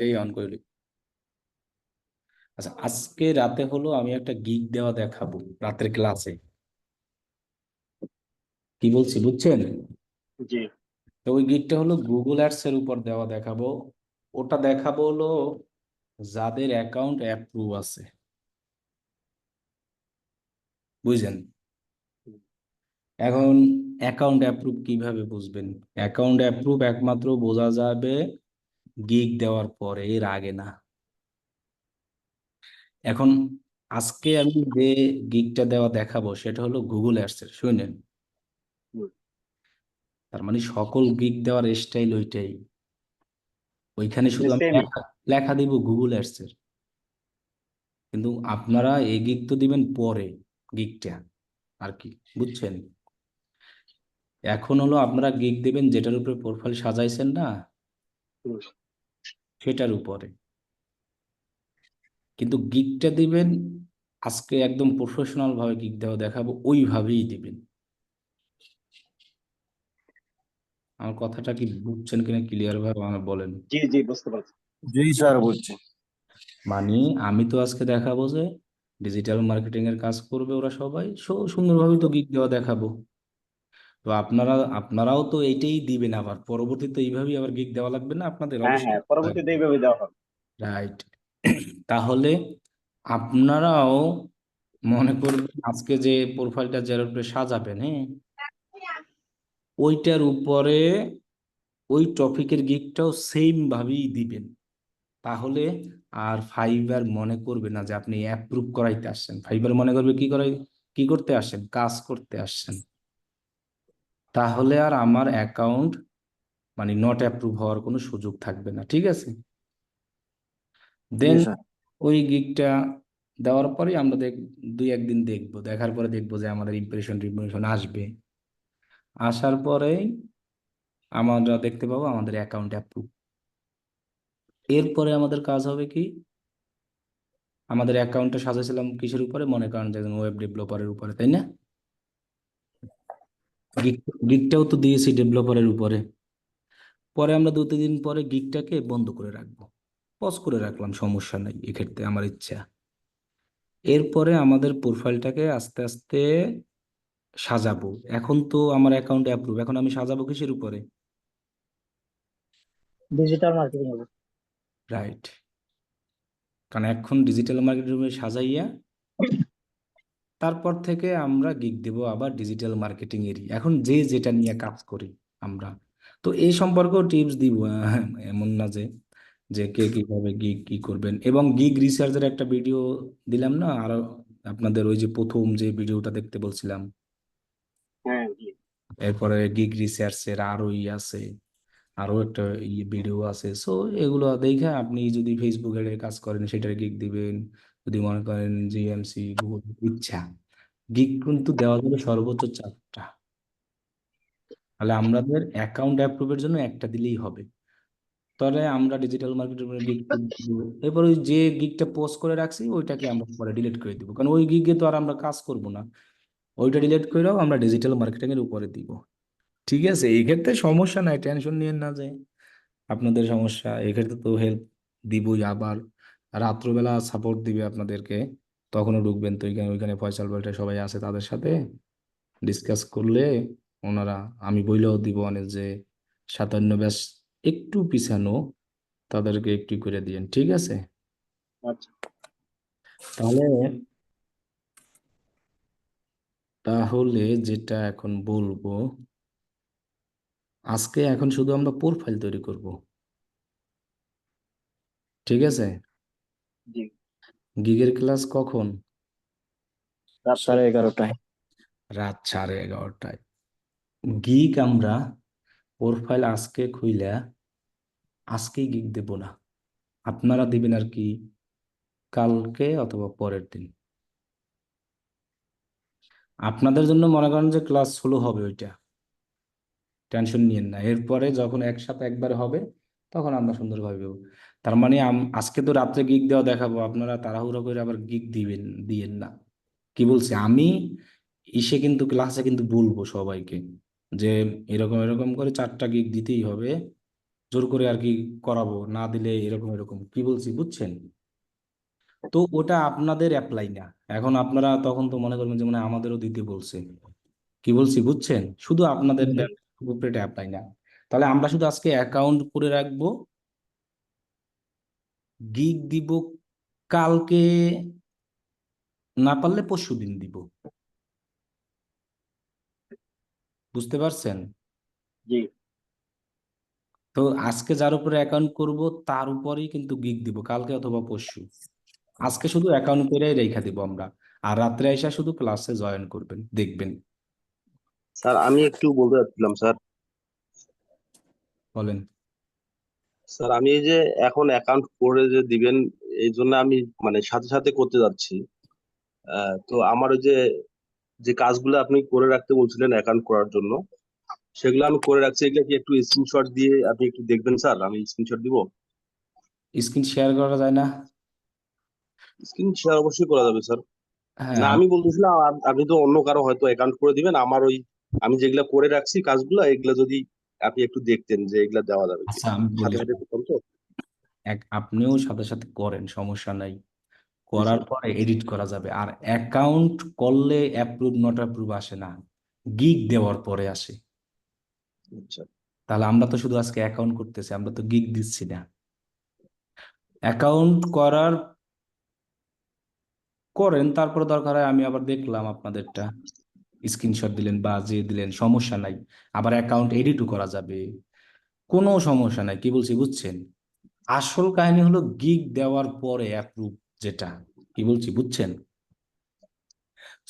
এটাই অন করে নিই। আচ্ছা, আজকে রাতে হলো আমি একটা গিগ দেওয়া দেখাবো রাতের ক্লাসে। কি বলছি বুঝছেন? জি। তো ওই গিগটা হলো গুগল অ্যাডস এর উপর দেওয়া দেখাবো। ওটা দেখাবো হলো যাদের অ্যাকাউন্ট অ্যাপ্রুভ আছে, বুঝলেন? এখন অ্যাকাউন্ট অ্যাপ্রুভ কিভাবে বুঝবেন? অ্যাকাউন্ট অ্যাপ্রুভ একমাত্র বোঝা যাবে গিগ দেওয়ার পরে, এর আগে না। এখন আজকে আমি যে গিগটা দেওয়া দেখাবো সেটা হলো গুগল অ্যাডস এর, শুনেন। হুম। তার মানে সকল গিগ দেওয়ার স্টাইল ওইটাই। ওইখানে যে শুধু আমি সেমই। লেখা লেখা দিব গুগল অ্যাডস এর, কিন্তু আপনারা এই গিগ তো দিবেন পরে, গিগটা আর কি, বুঝছেন? এখন হলো আপনারা গিগ দিবেন যেটার উপরে প্রোফাইল সাজাইছেন না, হুম। সেটার উপরে। কিন্তু গিগটা দিবেন আজকে একদম প্রফেশনাল ভাবে গিগ দেওয়া দেখাবো, ওইভাবেই দিবেন। আমার কথাটা কি বুঝছেন কিনা ক্লিয়ার ভাবে আমার বলেন। জি জি, বুঝতে পারছি। জি স্যার, বুঝছি। মানে আমি তো আজকে দেখাবো যে ডিজিটাল মার্কেটিং এর কাজ করবে ওরা সবাই, সুন্দরভাবে তো গিগ দেওয়া দেখাবো। তো আপনারাও তো এইটাই দিবেন, আবার পরবর্তীতে এইভাবেই আবার গিগ দেওয়া লাগবে না আপনাদের? হ্যাঁ অবশ্যই হ্যাঁ, পরবর্তীতে এইভাবে দেওয়া হবে। রাইট। তাহলে আপনারাও মনে করবেন আজকে যে প্রোফাইলটা যার উপরে সাজাবেন, হ্যাঁ, ওইটার উপরে ওই টপিকের গিগটাও সেম ভাবেই দিবেন। তাহলে আর ফাইবার মনে করবে না যে আপনি অ্যাপ্রুভ করাইতে আসছেন। ফাইবার মনে করবে কি করতে আসছেন, কাজ করতে আসছেন। তাহলে আর আমার অ্যাকাউন্ট মানে নট অ্যাপ্রুভ হওয়ার কোনো সুযোগ থাকবে না, ঠিক আছে? জি দেন স্যার। ওই গিগটা দেওয়ার পরে আমরা দুই একদিন দেখবো, দেখার পরে দেখবো যে আমাদের ইমপ্রেশন আসবে। আসার পরে আমরা দেখতে পাবো আমাদের অ্যাকাউন্ট অ্যাপ্রুভ। এরপরে আমাদের কাজ হবে কি, আমাদের অ্যাকাউন্টটা সাজাইছিলাম কিসের উপরে, মনে করেন যে ওয়েব ডেভেলপারের উপরে, তাই না? গিগ গিগটাও তো দিয়েছি ডেভেলপারের উপরে। পরে আমরা 2-3 দিন পরে গিগটাকে বন্ধ করে রাখবো, পজ করে রাখলাম, সমস্যা নাই, এক্ষেত্রে আমার ইচ্ছা। এরপরে আমাদের প্রোফাইলটাকে আস্তে আস্তে সাজাবো। এখন তো আমার অ্যাকাউন্ট অ্যাপ্রুভ, এখন আমি সাজাবো কিসের উপরে? ডিজিটাল মার্কেটিং হবে। রাইট। কারণ এখন ডিজিটাল মার্কেটিং সাজাইয়া তারপর থেকে আমরা গিগ দেব আবার ডিজিটাল মার্কেটিং এরই, এখন যে যেটা নিয়ে কাজ করি আমরা। তো এই সম্পর্কেও টিপস দিব, এমন না যে যে কে কিভাবে গিগ কি করবেন। এবং গিগ রিসার্চের একটা ভিডিও দিলাম না আরো আপনাদের, ওই যে প্রথম যে ভিডিওটা দেখতে বলছিলাম। হ্যাঁ জি। এরপরে গিগ রিসার্চের আরো আছে, আরো একটা ভিডিও আছে। সো এগুলো দেখে আপনি যদি ফেসবুকে কাজ করেন সেটার গিগ দিবেন। যদি মনে করেন জিএমসি গুগল, ইচ্ছা গিগ কিন্তু দেওয়া যাবে সর্বোচ্চ 4টা। তাহলে আমাদের অ্যাকাউন্ট অ্যাপ্রুভের জন্য একটা দিলেই হবে। তাহলে আমরা ডিজিটাল মার্কেটিং গিগ দিব। এরপর ওই যে গিগটা পোস্ট করে রাখছি ওইটাকে আমরা পরে ডিলিট করে দিব, কারণ ওই গিগে তো আর আমরা কাজ করব না। ওইটা ডিলিট করেও আমরা ডিজিটাল মার্কেটিং এর উপরে দিব। ঠিক আছে, এই ক্ষেত্রে সমস্যা নাই, টেনশন নিয়েন না যে আপনাদের সমস্যা। এক্ষেত্রে তো হেল্প দিবই, আবার রাত্রবেলা সাপোর্ট দিবে আপনাদেরকে। তখনও ঢুকবেন তো ওইখানে, ফয়সাল বলটা সবাই আছে, তাদের সাথে ডিসকাস করলে ওনারা, আমি বইলেও দিব অনেক যে 57 ব্যাচ একটু পিছানো, তাদেরকে একটু করে দিয়েন, ঠিক আছে? আচ্ছা। তাহলে তাহলে যেটা এখন বলবো, আজকে এখন শুধু আমরা প্রোফাইল তৈরি করব, ঠিক আছে? জি। গিগের ক্লাস কখন? রাত্রে। 11:30টায়। রাত 11:30টায়। গিগ আমরা প্রোফাইল আজকে খুইলা আজকেই গিগ দেব না, আপনারা দিবেন আর কি কালকে অথবা পরের দিন। আপনাদের জন্য মনে করেন যে ক্লাস 16 হবে, ওইটা টেনশন নিয়েন না। এরপরে যখন একসাথে একবার হবে তখন আমরা সুন্দরভাবে দেবো। তার মানে আজকে তো রাত্রে গিগ দেওয়া দেখাবো, আপনারা তাড়াহুড়ো করে আবার গিগ দিয়েন না। কি বলছি আমি, কিন্তু ক্লাসে কিন্তু বলবো সবাইকে যে এরকম এরকম করে 4টা গিগ দিতেই হবে। জোর করে আর কি করাবো, না দিলে এরকম এরকম কি বলছি, বুঝছেন? তো ওটা আপনাদের অ্যাপ্লাই না। এখন আপনারা তখন তো মনে করবেন যে মানে আমাদেরও দিতে বলছে, কি বলছি বুঝছেন? শুধু আপনাদের উপরে এটা অ্যাপ্লাই না। তাহলে আমরা শুধু আজকে অ্যাকাউন্ট করে রাখবো, গিগ দিব কালকে, না পারলে পরশু দিন দিব। বুঝতে পারছেন? জি তো আজকে যার উপরে অ্যাকাউন্ট করব তার উপরেই কিন্তু গিগ দিব, কালকে অথবা পরশু। আজকে শুধু অ্যাকাউন্ট করে রেখা দিব আমরা, আর রাত্রে এসে শুধু ক্লাসে জয়েন করবেন, দেখবেন। স্যার আমি একটু বলতে চাচ্ছিলাম স্যার। বলেন। স্যার আমি এই যে এখন অ্যাকাউন্ট করে যে দিবেন, এই জন্য আমি মানে সাথে সাথে করতে যাচ্ছি। তো আমার ওই যে যে কাজগুলো আপনি করে রাখতে বলছিলেন অ্যাকাউন্ট করার জন্য, সেগুলো আমি করে রাখছি। এগুলো কি একটু স্ক্রিনশট দিয়ে আপনি একটু দেখবেন স্যার? আমি স্ক্রিনশট দিব। স্ক্রিন শেয়ার করা যায় না? স্ক্রিন শেয়ার অবশ্যই করা যাবে স্যার। হ্যাঁ না আমি বলতেছিলাম আপনি তো অন্য কারো হয়তো অ্যাকাউন্ট করে দিবেন, আমার ওই আমি যেগুলা করে রাখছি কাজগুলো, এগুলা যদি আপনি একটু দেখতেন যে এগুলা দেওয়া যাবে আচ্ছা, কিনা। আমি বলি, সাথে সাথে করতাম তো। আপনিও সাথে সাথে করেন, সমস্যা নাই। জি করার স্যার। পরে এডিট করা যাবে। আর অ্যাকাউন্ট করলে অ্যাপ্রুভ নট অ্যাপ্রুভ আসে না, গিগ দেওয়ার পরে আসে। আচ্ছা তাহলে আমরা তো শুধু আজকে অ্যাকাউন্ট করতেছি, আমরা তো গিগ দিচ্ছি না। অ্যাকাউন্ট করার করেন, তারপরে দরকার হয় আমি আবার দেখলাম আপনাদেরটা, স্ক্রিনশট দিলেন বা যে দিলেন, সমস্যা নাই। আবার অ্যাকাউন্ট এডিটও করা যাবে, কোনো সমস্যা নাই। কি বলছি বুঝছেন? আসল কাহিনী হলো গিগ দেওয়ার পরে অ্যাপ্রুভ, যেটা কি বলছি বুঝছেন?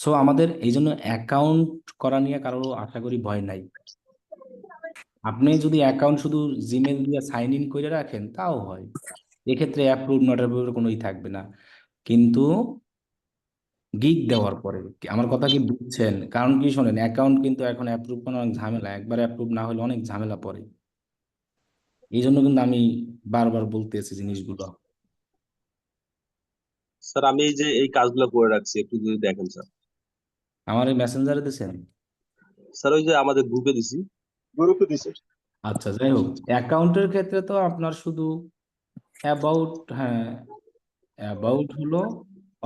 সো আমাদের এই জন্য অ্যাকাউন্ট করা নিয়ে কারো আশা করি ভয় নাই। আপনি যদি অ্যাকাউন্ট শুধু জিমেল দিয়ে সাইন ইন করে রাখেন তাও হয়, এক্ষেত্রে অ্যাপ্রুভ নট অ্যাপ্রুভ কোনোই থাকবে না। কিন্তু গিগ দেওয়ার পরে আমার কথা কি বুঝছেন? কারণ কি শোনেন, অ্যাকাউন্ট কিন্তু এখন অ্যাপ্রুভ করা অনেক ঝামেলা, একবার অ্যাপ্রুভ না হলে অনেক ঝামেলা পড়ে। এই জন্য কিন্তু আমি বারবার বলতেছি জিনিসগুলো। স্যার, আমি এই যে এই কাজগুলো করে রাখছি, একটু যদি দেখেন স্যার। আমার এই মেসেঞ্জারে দিছেন? স্যার ওই যে আমাদের গ্রুপে দিছি। গ্রুপে দিছে। আচ্ছা, যাই হোক, অ্যাকাউন্টের ক্ষেত্রে তো আপনার শুধু অ্যাবাউট, হ্যাঁ অ্যাবাউট হলো,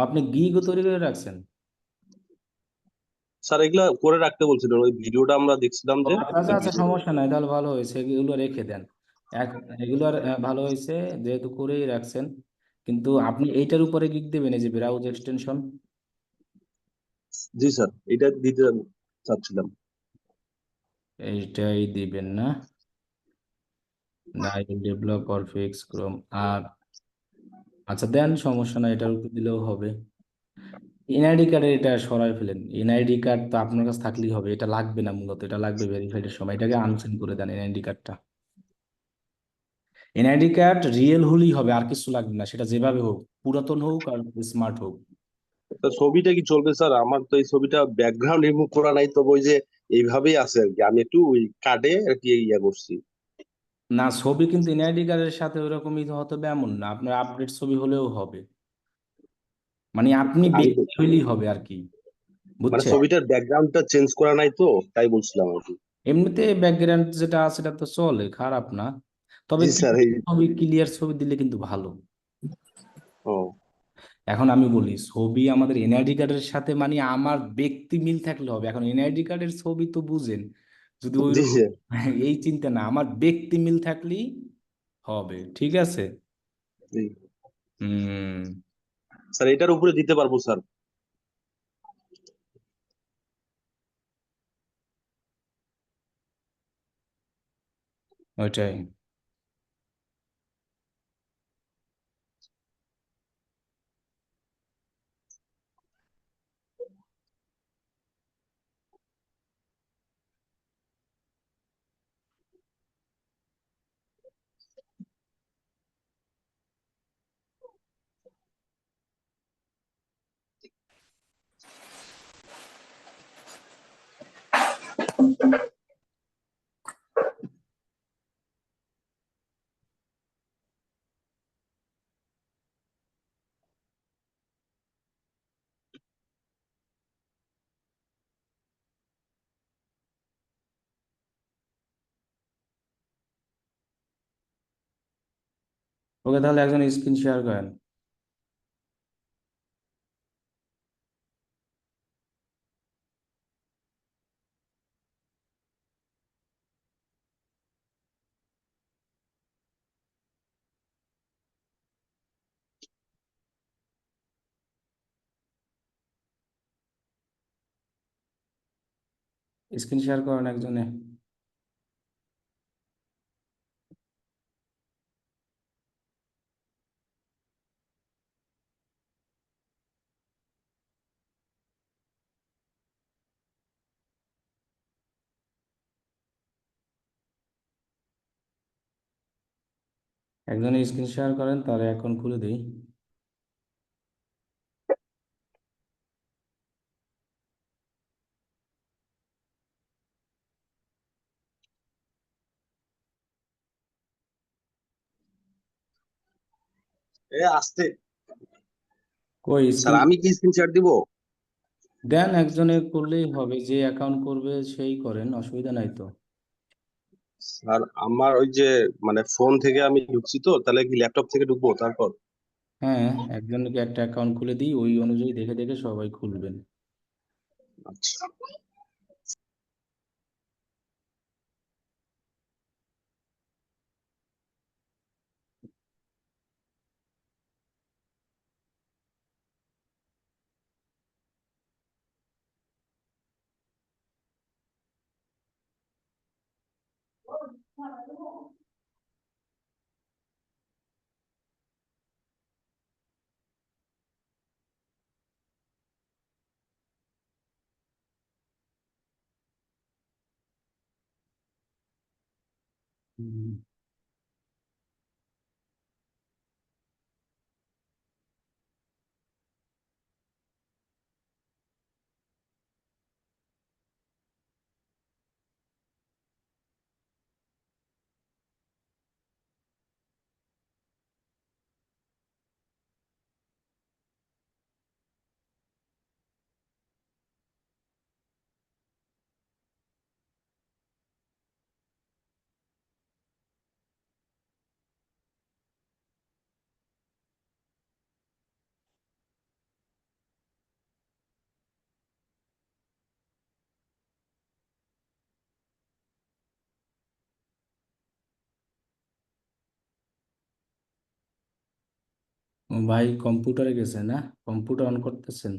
আপনি গিগও তৈরি করে রাখছেন? স্যার এগুলা করে রাখতে বলছিলেন, ওই ভিডিওটা আমরা দেখছিলাম ও যে আচ্ছা আচ্ছা ওই আচ্ছা, ভিডিও। সমস্যা নাই, তাহলে ভালো হয়েছে, এগুলো রেখে দেন। এগুলো ভালো হয়েছে, যেহেতু করেই রাখছেন। কিন্তু আপনি এইটার উপরে গিগ দেবেন, এই যে ব্রাউজ এক্সটেনশন, জি স্যার, এটা দিতে চাচ্ছিলাম। এইটাই দিবেন না? না, ডেভেলপ অর ফিক্স ক্রোম আর, আচ্ছা দেন, সমস্যা নাই, এটার উপর দিলেও হবে। এনআইডি কার্ডের এটা সরাই ফেলেন, এনআইডি কার্ড তো আপনার কাছে থাকলেই হবে, এটা লাগবে না, মূলত এটা লাগবে ভেরিফাইডের সময়, এটাকে আনসেন্ড করে দেন এনআইডি কার্ডটা। এনআইডি কার্ড রিয়েল হলেই হবে, আর কিছু লাগবে না, সেটা যেভাবে হোক, পুরাতন হোক আর স্মার্ট হোক। তো ছবিটা কি চলবে স্যার? আমার তো এই ছবিটা ব্যাকগ্রাউন্ড রিমুভ করা নাই, তবে ওই যে এইভাবেই আছে আর কি। আমি একটু ওই কার্ডে আর কি ইয়া করছি। না, ছবি কিন্তু এনআইডি কার্ডের সাথে ওরকমই হতে হবে এমন না, আপনার আপডেট ছবি হলেও হবে, মানে আপনি আমি ব্যক্তি হইলেই হবে আর কি, মানে বুঝছেন? ছবিটার ব্যাকগ্রাউন্ডটা চেঞ্জ করা নাই তো, তাই বলছিলাম আর কি। এমনিতে ব্যাকগ্রাউন্ড যেটা আছে সেটা তো চলে, খারাপ না। তবে জি স্যার। এই ছবি, ক্লিয়ার ছবি দিলে কিন্তু ভালো। ও এখন আমি বলি, ছবি আমাদের এনআইডি কার্ডের সাথে মানে আমার ব্যক্তি মিল থাকলে হবে। এখন এনআইডি কার্ডের ছবি তো বুঝেন, যদি ওই জি রকম স্যার। এই চিন্তা না, আমার ব্যক্তি মিল থাকলেই হবে, ঠিক আছে? জি হুম, স্যার, এটার উপরে দিতে পারবো স্যার? ওইটাই। ওকে, তাহলে একজন স্ক্রিন শেয়ার করেন। স্ক্রিন শেয়ার করেন একজনে। একজনে স্ক্রিন শেয়ার করেন, তার অ্যাকাউন্ট খুলে দিই। আসতে কই স্যার, স্ক্রিন আমি কি স্ক্রিনশট দিব? দেন, একজনে করলেই হবে, যে অ্যাকাউন্ট করবে সেই করেন, অসুবিধা নাই তো। স্যার আমার ওই যে মানে ফোন থেকে আমি ঢুকছি, তো তাহলে কি ল্যাপটপ থেকে ঢুকবো তারপর? হ্যাঁ, একজনকে একটা অ্যাকাউন্ট খুলে দিই, ওই অনুযায়ী দেখে দেখে সবাই খুলবেন। আচ্ছা। হুম। ও ভাই, কম্পিউটারে গেছে না? কম্পিউটার অন করতেছেন?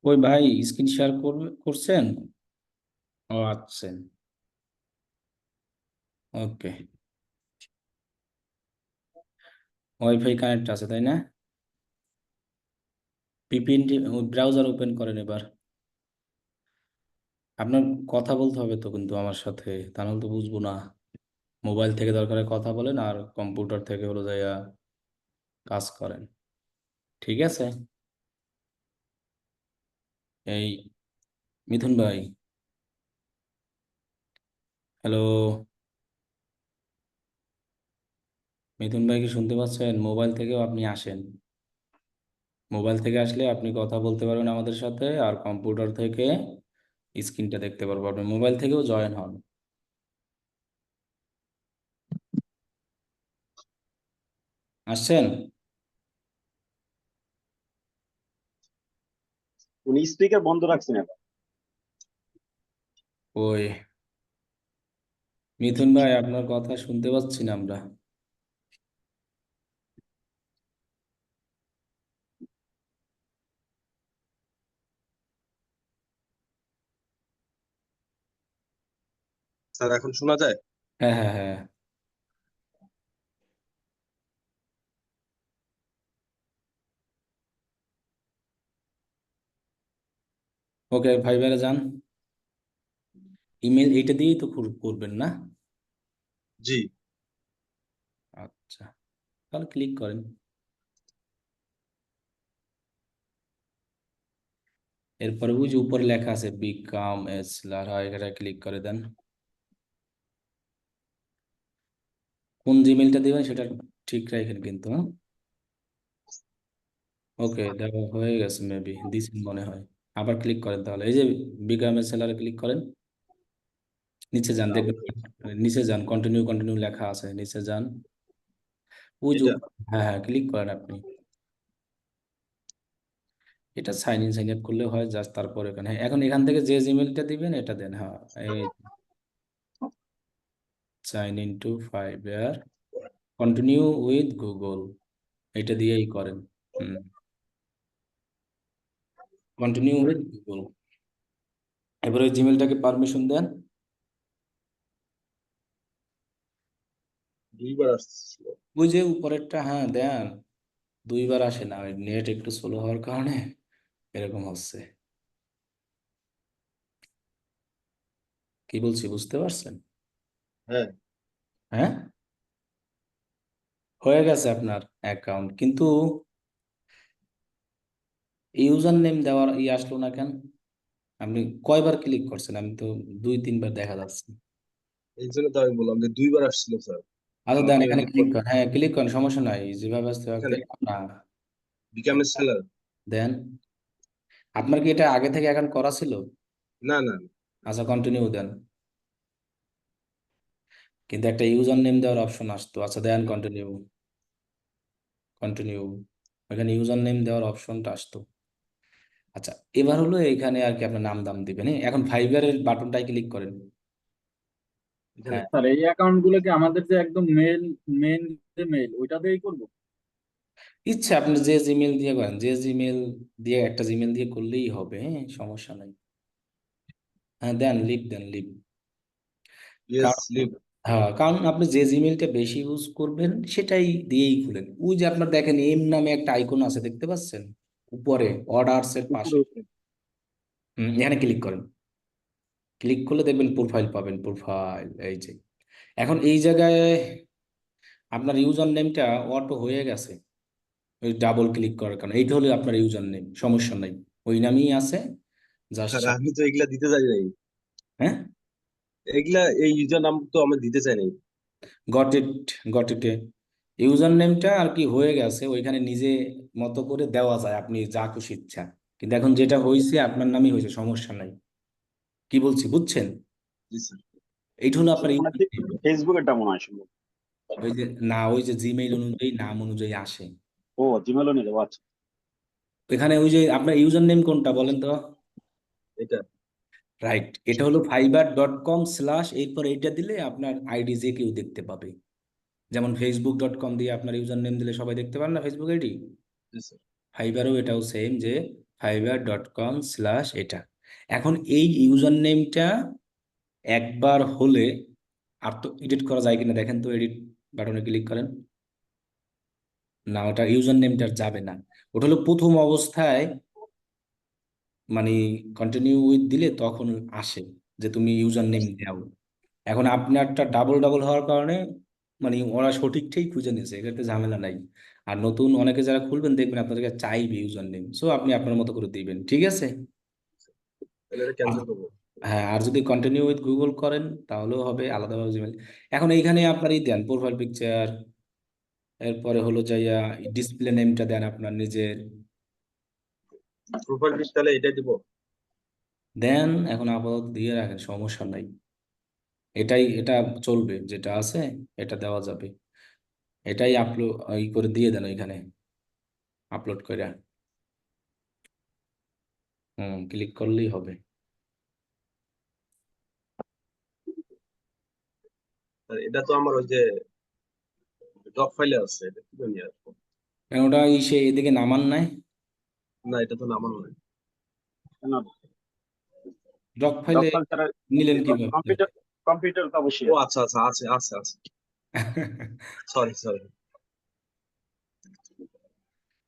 ওই ভাই, স্ক্রিন শেয়ার করছেন? ও আচ্ছা, ওকে। ওয়াইফাই কানেক্ট আছে তাই না? পিপিএন ব্রাউজার ওপেন করেন এবার। আপনার কথা বলতে হবে তো কিন্তু আমার সাথে, তা নাহলে তো বুঝবো না। মোবাইল থেকে দরকারে কথা বলেন, আর কম্পিউটার থেকে হলো যাইয়া কাজ করেন। ঠিক আছে? এই মিথুন ভাই, হ্যালো। মিথুন ভাই, কি শুনতে পাচ্ছেন? মোবাইল থেকেও আপনি আসেন। মোবাইল থেকে আসলে আপনি কথা বলতে পারবেন আমাদের সাথে, আর কম্পিউটার থেকে স্ক্রিনটা দেখতে পারবো। আপনি মোবাইল থেকেও জয়েন হন। আসছেন? উনি স্পিকার বন্ধ রাখছেন এখন। ওই মিথুন ভাই, আপনার কথা শুনতে পাচ্ছি না আমরা। স্যার এখন শোনা যায়? হ্যাঁ, হ্যাঁ, হ্যাঁ। ওকে, ফাইবারে যান। ইমেল এইটা দিয়েই তো করবেন না? জি। আচ্ছা, তাহলে ক্লিক করেন। এরপরে ওই যে উপরে লেখা আছে বিকাম এ সেলার, এটা ক্লিক করে দেন। কোন জিমেলটা দিবেন সেটা ঠিক রাখেন কিন্তু, হ্যাঁ? ওকে, দেওয়া হয়ে গেছে, মেবি দিছেন মনে হয়। আবার ক্লিক করেন তাহলে, এই যে বিকাম এ সেলারে ক্লিক করেন। নিচে যান, দেখবেন নিচে যান, কন্টিনিউ কন্টিনিউ লেখা আছে, নিচে যান। ওই যে এটা হ্যাঁ, হ্যাঁ, ক্লিক করেন আপনি। এটা সাইন আপ করলে হয়, জাস্ট তারপর এখানে, হ্যাঁ, এখন এখান থেকে যে জিমেলটা দিবেন এটা দেন। হ্যাঁ, এই sign in to Fiverr, continue with Google, এটা দিয়েই করেন। হুম, কন্টিনিউ উইথ গুগল। এবারে ওই জিমেলটাকে পারমিশন দেন। দুইবার আসছিল। ওই যে উপরেরটা, হ্যাঁ দেন। দুইবার আসে না, ওই নেট একটু স্লো হওয়ার কারণে এরকম হচ্ছে। কি বলছি বুঝতে পারছেন? হ্যাঁ। হ্যাঁ, হয়ে গেছে আপনার অ্যাকাউন্ট, কিন্তু ইউজার নেম দেওয়ার আসলো না কেন? আপনি কয়বার ক্লিক করছেন? আমি তো 2-3 বার দেখা যাচ্ছে। এই জন্য তো আমি বললাম যে দুইবার আসছিল স্যার। আচ্ছা দেন, আপনি ওই এখানে যে ক্লিক করেন, হ্যাঁ ক্লিক করেন, সমস্যা নাই, যেভাবে আসতে এখানে না। Become a seller. দেন, আপনার কি এটা আগে থেকে অ্যাকাউন্ট করা ছিল? না না। আচ্ছা, কন্টিনিউ দেন। কিন্তু একটা ইউজার নেম দেওয়ার অপশন আসতো। আচ্ছা দেন, কন্টিনিউ, কন্টিনিউ। এখানে ইউজার নেম দেওয়ার অপশনটা আসতো। আচ্ছা, এবার হলো এখানে আর কি আপনার নাম দাম দিবেন, হ্যাঁ? এখন ফাইবারের বাটনটাই ক্লিক করেন। এখানে হ্যাঁ, স্যার এই অ্যাকাউন্ট গুলো কি আমাদের যে একদম মেন যে মেইল ওইটা দিয়েই করবো? ইচ্ছা আপনি যে জিমেল দিয়ে করেন, যে জিমেল দিয়ে, একটা জিমেল দিয়ে করলেই হবে, হ্যাঁ, সমস্যা নাই। হ্যাঁ দেন, লিভ দেন, লিভ। ইয়েস কারণ, লিভ। হ্যাঁ, কারণ আপনি যে জিমেলটা বেশি ইউজ করবেন সেটাই দিয়েই খুলেন। ওই যে আপনার দেখেন এম নামে একটা আইকন আছে, দেখতে পাচ্ছেন উপরে অর্ডারস এর পাশে? উপরে উপরে। এখানে ক্লিক করেন। ক্লিক করলে দেখবেন প্রোফাইল পাবেন, প্রোফাইল, এই যে। এখন এই জায়গায় আপনার ইউজার নেমটা অটো হয়ে গেছে, ওই ডাবল ক্লিক করার কারণে। এইটা হলো আপনার ইউজার নেম, সমস্যা নাই, ওই নামই আছে, জাস্ট। স্যার আমি তো এগুলা দিতে চাই নাই। হ্যাঁ, এগুলা এই ইউজার নাম তো আমি দিতে চাই নাই। গট ইট, গট ইটে ইউজার নেমটা আর কি হয়ে গেছে, ওইখানে নিজে মতো করে দেওয়া যায়, আপনি যা খুশি ইচ্ছা। কিন্তু এখন যেটা হয়েছে আপনার নামই হয়েছে, সমস্যা নাই। কি বলছি বুঝছেন? জি স্যার। এইটা হলো সেটা আপনার মনে ইউজার হয় নেম। ফেসবুকেরটা মনে হয় সম্ভবত। ওই যে না, ওই যে জিমেইল অনুযায়ী, নাম অনুযায়ী আসে। ও জিমেলও নিল, আচ্ছা। এখানে ওই যে আপনার ইউজার নেম কোনটা বলেন তো? এটা রাইট, এটা হলো fiber.com/ এরপর এইটা দিলে আপনার আইডি যে কেউ দেখতে পাবে। যেমন facebook.com দিয়ে আপনার ইউজার নেম দিলে সবাই দেখতে পান না, ফেসবুক আইডি। জি স্যার। ফাইবারও এটাও সেম, যে fiber.com/ এখন এই ইউজার নেমটা একবার হলে আর তো এডিট করা যায় কিনা দেখেন তো, এডিট বাটনে ক্লিক করেন। না, ওটা ইউজার নেমটা যাবে না। ওটা হলো প্রথম অবস্থায়, মানে কন্টিনিউ উইথ দিলে তখন আসে যে তুমি ইউজার নেম দাও। এখন আপনারটা ডাবল ডাবল হওয়ার কারণে মানে ওরা সঠিকটাই খুঁজে নিয়েছে, এটাতে ঝামেলা নাই। আর নতুন অনেকে যারা খুলবেন দেখবেন আপনাদেরকে চাইবে ইউজার নেম, সো আপনি আপনার মতো করে দিবেন, ঠিক আছে? তাহলে এটা আর ক্যান্সেল করবো। হ্যাঁ, আর যদি কন্টিনিউ উইথ গুগল করেন তাহলেও হবে, আলাদাভাবে জিমেল। এখন এইখানে আপনার এই দেন প্রোফাইল পিকচার, এরপরে হলো যাইয়া ডিসপ্লে নেমটা দেন আপনার নিজের। প্রোফাইল পিক তাহলে এটাই দিব। দেন, এখন আপাতত দিয়ে রাখেন, সমস্যা নাই। এটা চলবে, যেটা আছে এটা দেওয়া যাবে। এটাই আপলোড ই করে দিয়ে দেন ওইখানে, আপলোড করে। ক্লিক করলেই হবে। স্যার এটা তো আমার ওই যে ডক ফাইলে আছে, এটা কি নিয়ে আসবো? কেন ওটা সে এদিকে নামান নাই? না, এটা তো নামানো নাই। কেন ডক ফাইলে ডক ফাইল ছাড়া নিলেন কিভাবে? কম্পিউটার তো অবশ্যই ও আছে। আচ্ছা আচ্ছা, আছে আছে আছে, সরি সরি।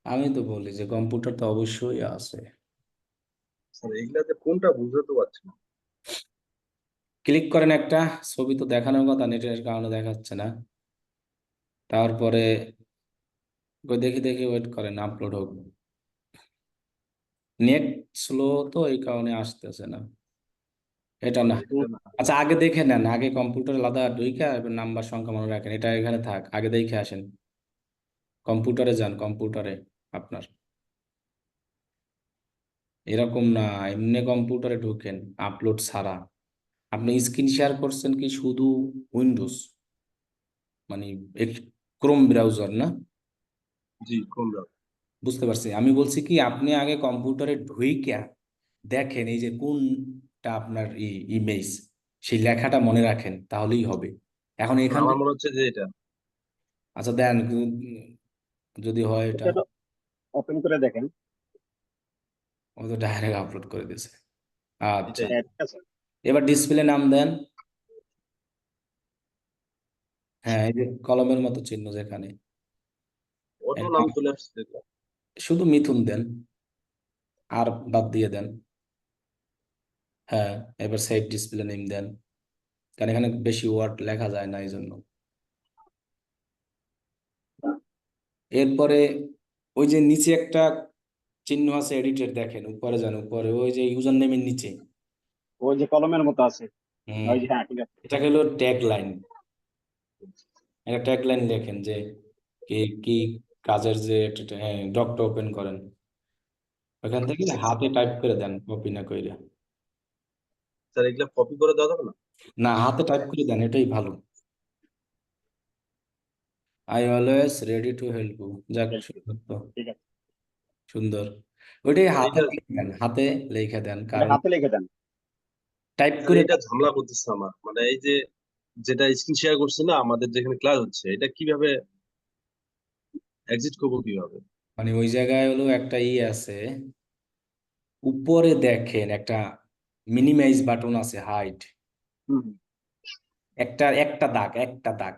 আমি তো বলি যে কম্পিউটার তো অবশ্যই আছে। স্যার এগুলাতে কোনটা বুঝতে পারছি না। ক্লিক করেন একটা, ছবি তো দেখানোর কথা, নেটের কারণে দেখাচ্ছে না। তারপরে ওই দেখি দেখি ওয়েট করেন, আপলোড হোক। নেট স্লো তো এই কারণে আসতেছে না। এটা না। এটা না। আচ্ছা আগে দেখে নেন, আগে কম্পিউটার আলাদা ঢুইকা এবার নাম্বার সংখ্যা মনে রাখেন, এটা এখানে থাক, আগে দেখে আসেন। কম্পিউটারে যান, কম্পিউটারে আপনার এরকম না, এমনি কম্পিউটারে ঢুকেন আপলোড ছাড়া। আপনি স্ক্রিন শেয়ার করছেন কি শুধু উইন্ডোজ, মানে ক্রোম ব্রাউজার না? জি, কোনটা? বুঝতে পারছি, আমি বলছি কি আপনি আগে কম্পিউটারে ঢুইকা দেখেন এই যে কোনটা আপনার ইমেজ, সেই লেখাটা মনে রাখেন, তাহলেই হবে। এখন এখান আমার থেকে মনে হচ্ছে যে এটা। আচ্ছা দেন, যদি হয় এটা। এটা ওপেন করে দেখেন। ও তো ডাইরেক্ট আপলোড করে দিয়েছে। আচ্ছা, এটাই। হ্যাঁ, ঠিক আছে। এবার ডিসপ্লে নাম দেন। হ্যাঁ, এই যে কলমের মতো চিহ্ন যেখানে, অটো এটা নাম চলে আসছে দেখলাম। শুধু মিথুন দেন, আর বাদ দিয়ে দেন। হ্যাঁ, এবার সেভ ডিসপ্লে নেম দেন, কারণ এখানে বেশি ওয়ার্ড লেখা যায় না এই জন্য। এরপরে ওই যে নিচে একটা চিহ্ন আছে এডিটের, দেখেন উপরে যান, উপরে ওই যে ইউজার নেমের নিচে। ওই যে কলমের মতো আছে। হুম, ওই যে, হ্যাঁ ঠিক আছে। এটাকে হলো ট্যাগ লাইন। একটা ট্যাগ লাইন লেখেন যে কি কি কাজের যে হ্যাঁ, ডকটা ওপেন করেন, ওখান থেকে হাতে টাইপ করে দেন, কপি না কইরা। স্যার এগুলা কপি করে দেওয়া যাবে না? না, হাতে টাইপ করে দেন, এটাই ভালো। I always ready to help you. যাক, Help you। সুন্দর তো, ঠিক আছে। সুন্দর। ওইটাই স্যার হাতে এটা, লিখে দেন, হাতে লিখে দেন, এটা কারণ হাতে লিখে দেন। টাইপ স্যার করে এটা ঝামেলা করতেছে আমার, মানে এই যে যেটা স্ক্রিন শেয়ার করছি না আমাদের যেখানে ক্লাস হচ্ছে, এটা কিভাবে এক্সিট করবো কিভাবে? মানে ওই জায়গায় হলো একটা আছে, উপরে দেখেন একটা মিনিমাইজ বাটন আছে, হাইট, হুম। একটা একটা দাগ, একটা দাগ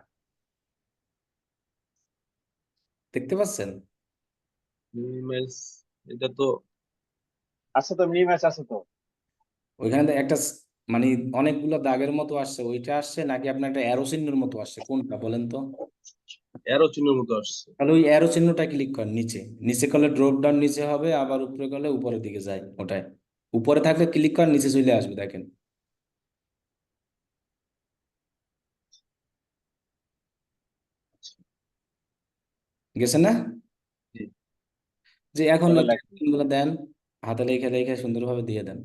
দেখতে পাচ্ছেন? মিনিমাইজ, এটা তো। আছে তো, মিনিমাইজ আছে তো। ওইখানে তো একটা মানে অনেকগুলো দাগের মতো আসছে, ওইটা আসছে নাকি আপনার একটা অ্যারো চিহ্নের মতো আসছে, কোনটা বলেন তো? অ্যারো চিহ্নের মতো আসছে। তাহলে ওই অ্যারো চিহ্নটা ক্লিক করেন, নিচে নিচে করলে ড্রপ ডাউন নিচে হবে, আবার উপরে করলে উপরের দিকে যায়, ওটাই। উপরে থাকলে ক্লিক করেন, নিচে চলে আসবে, দেখেন গেছে না? জি। যে এখন এবার লেখ। গুলো দেন, হাতে লেখে লেখে সুন্দরভাবে দিয়ে দেন।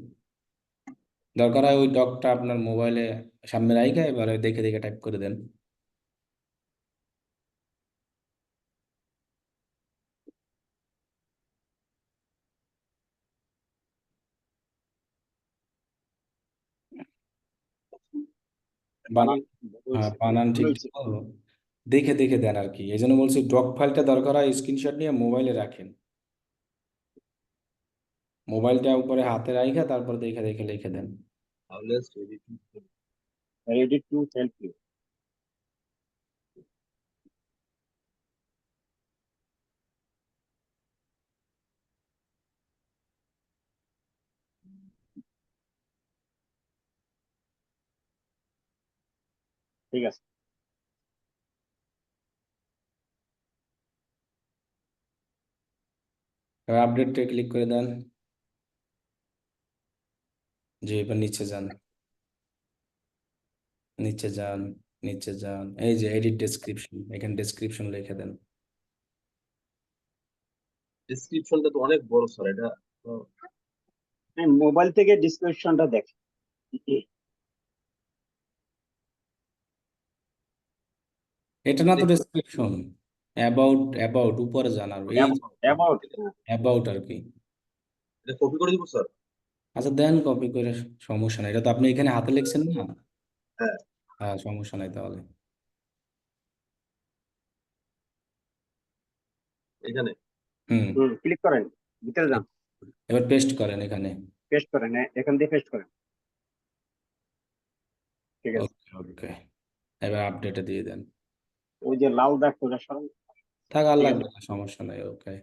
দরকার হয় ওই ডকটা আপনার মোবাইলে সামনে রাখে এবারে দেখে দেখে টাইপ করে দেন। বানান, বানান হ্যাঁ বানান ভুল ঠিক হয়েছে। তো, দেখে দেখে দেন আর কি। এই জন্য বলছি ডক ফাইলটা দরকার হয় স্ক্রিনশট নিয়ে মোবাইলে রাখেন, মোবাইলটা উপরে হাতে রাখে তারপর দেখে দেখে লিখে দেন। Always ready to. Ready to help you. ঠিক আছে। এবার আপডেটে ক্লিক করে দেন, যে এবার নিচে যান, নিচে যান, নিচে যান, এই যে এডিট ডেসক্রিপশন, এখানে ডেসক্রিপশন লিখে দেন। ডেসক্রিপশনটা তো অনেক বড় স্যার, এটা তো। হ্যাঁ, মোবাইল থেকে ডিসক্রিপশনটা দেখ। এটা না তো দেখতে পাচ্ছি। ডেসক্রিপশন, অ্যাবাউট, অ্যাবাউট উপরে যান, আর এই অ্যাবাউট। অ্যাবাউট আর কি। এটা কপি করে দিব স্যার? আচ্ছা দেন কপি করে, সমস্যা নাই, এটা তো আপনি এখানে হাতে লিখছেন না। হ্যাঁ, হ্যাঁ সমস্যা নাই তাহলে। এখানে। হুম। ক্লিক করেন, ভিতরে যান, এবার পেস্ট করেন এখানে। পেস্ট করেন, এখান দিয়ে পেস্ট করেন। ঠিক আছে, ওকে ওকে, এবার আপডেটে দিয়ে দেন। ওই যে লাল দাগ ওটা সরান। থাক আর ঠিক আছে, লাগবে না, সমস্যা নাই। ওকে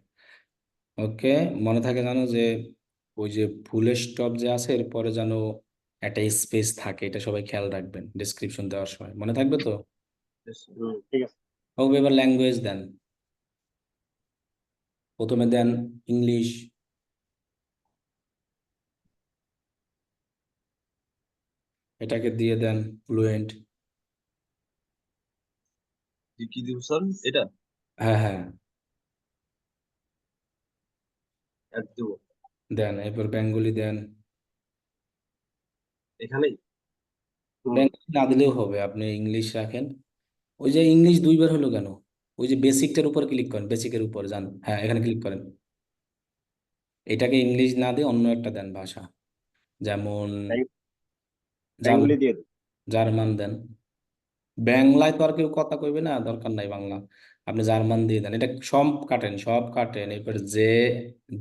ওকে, মনে থাকে জানো যে ওই যে ফুল স্টপ যে আছে এরপরে যেন একটা স্পেস থাকে, এটা সবাই খেয়াল রাখবেন ডেসক্রিপশন দেওয়ার সময়, মনে থাকবে তো। ঠিক আছে। ওকে, এবার ল্যাঙ্গুয়েজ দেন। প্রথমে দেন ইংলিশ, এটাকে দিয়ে দেন ফ্লুয়েন্ট। কি দিব স্যার এটা? হ্যাঁ হ্যাঁ, অ্যাড দিব দেন। এরপর বেঙ্গলি দেন। এখানেই? বেঙ্গলি না দিলেও হবে, আপনি ইংলিশ রাখেন। ওই যে ইংলিশ দুইবার হলো কেন? ওই যে বেসিকটার উপর ক্লিক করেন, বেসিকের উপর যান, হ্যাঁ এখানে ক্লিক করেন। এটাকে ইংলিশ না দিয়ে অন্য একটা দেন ভাষা, যেমন বেঙ্গলি দিয়ে দিন। জার্মান দেন। বাংলায় তো আর কেউ কথা কইবে না, দরকার নাই বাংলা, আপনি জার্মান দিয়ে দেন। এটা সব কাটেন, সব কাটেন, এরপর যে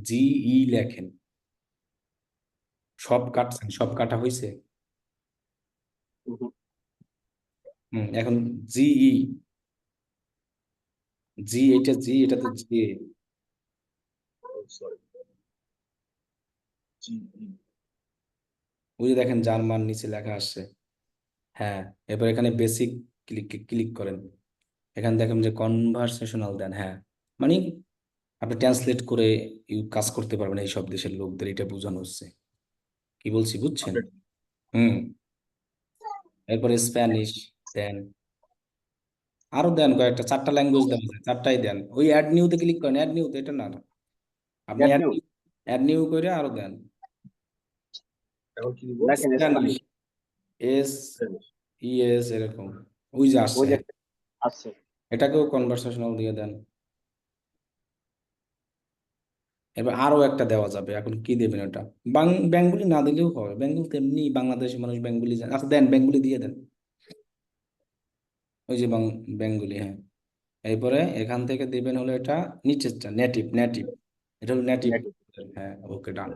জি ই লেখেন। সব কাটছেন, সব কাটা হয়েছে। হুম, এখন জি ই, জি এটা জি, এটা তো জি। সরি, জি। ওই যে দেখেন জার্মান নিচে লেখা আসছে। হ্যাঁ, এরপর এখানে বেসিক ক্লিক ক্লিক করেন। এখানে দেখেন যে কনভারসেশনাল দেন, হ্যাঁ মানে আপনি ট্রান্সলেট করে কাজ করতে পারবেন এই সব দেশের লোকদের, এটা বোঝানো হচ্ছে। কি বলছি বুঝছেন? আপডেট। হুম। এরপরে স্প্যানিশ দেন। আরো দেন কয়েকটা, চারটা ল্যাঙ্গুয়েজ দেন, চারটাই দেন। ওই অ্যাড নিউতে ক্লিক করেন, অ্যাড নিউতে, এটা না না, আপনি Get add new, add new করে আরো দেন। এখন কি দিব? লেখেন স্প্যানিশ, স্প্যানিশ। এস ইএস এরকম, ওই যে ওই আসছে, যে হ্যাঁ। আছে। এটাকেও কনভারসেশনাল দিয়ে দেন। এবার আরো একটা দেওয়া যাবে, এখন কি দেবেন ওটা? বেঙ্গলি না দিলেও হবে, বেঙ্গলি তো এমনি বাংলাদেশের মানুষ বেঙ্গলি জানে। আচ্ছা দেন, বেঙ্গলি দিয়ে দেন। ওই যে বেঙ্গলি, হ্যাঁ। এরপরে এখান থেকে দিবেন হলো এটা নিচেরটা, নেটিভ নেটিভ, এটা হলো নেটিভ। Native। হ্যাঁ ওকে ডান।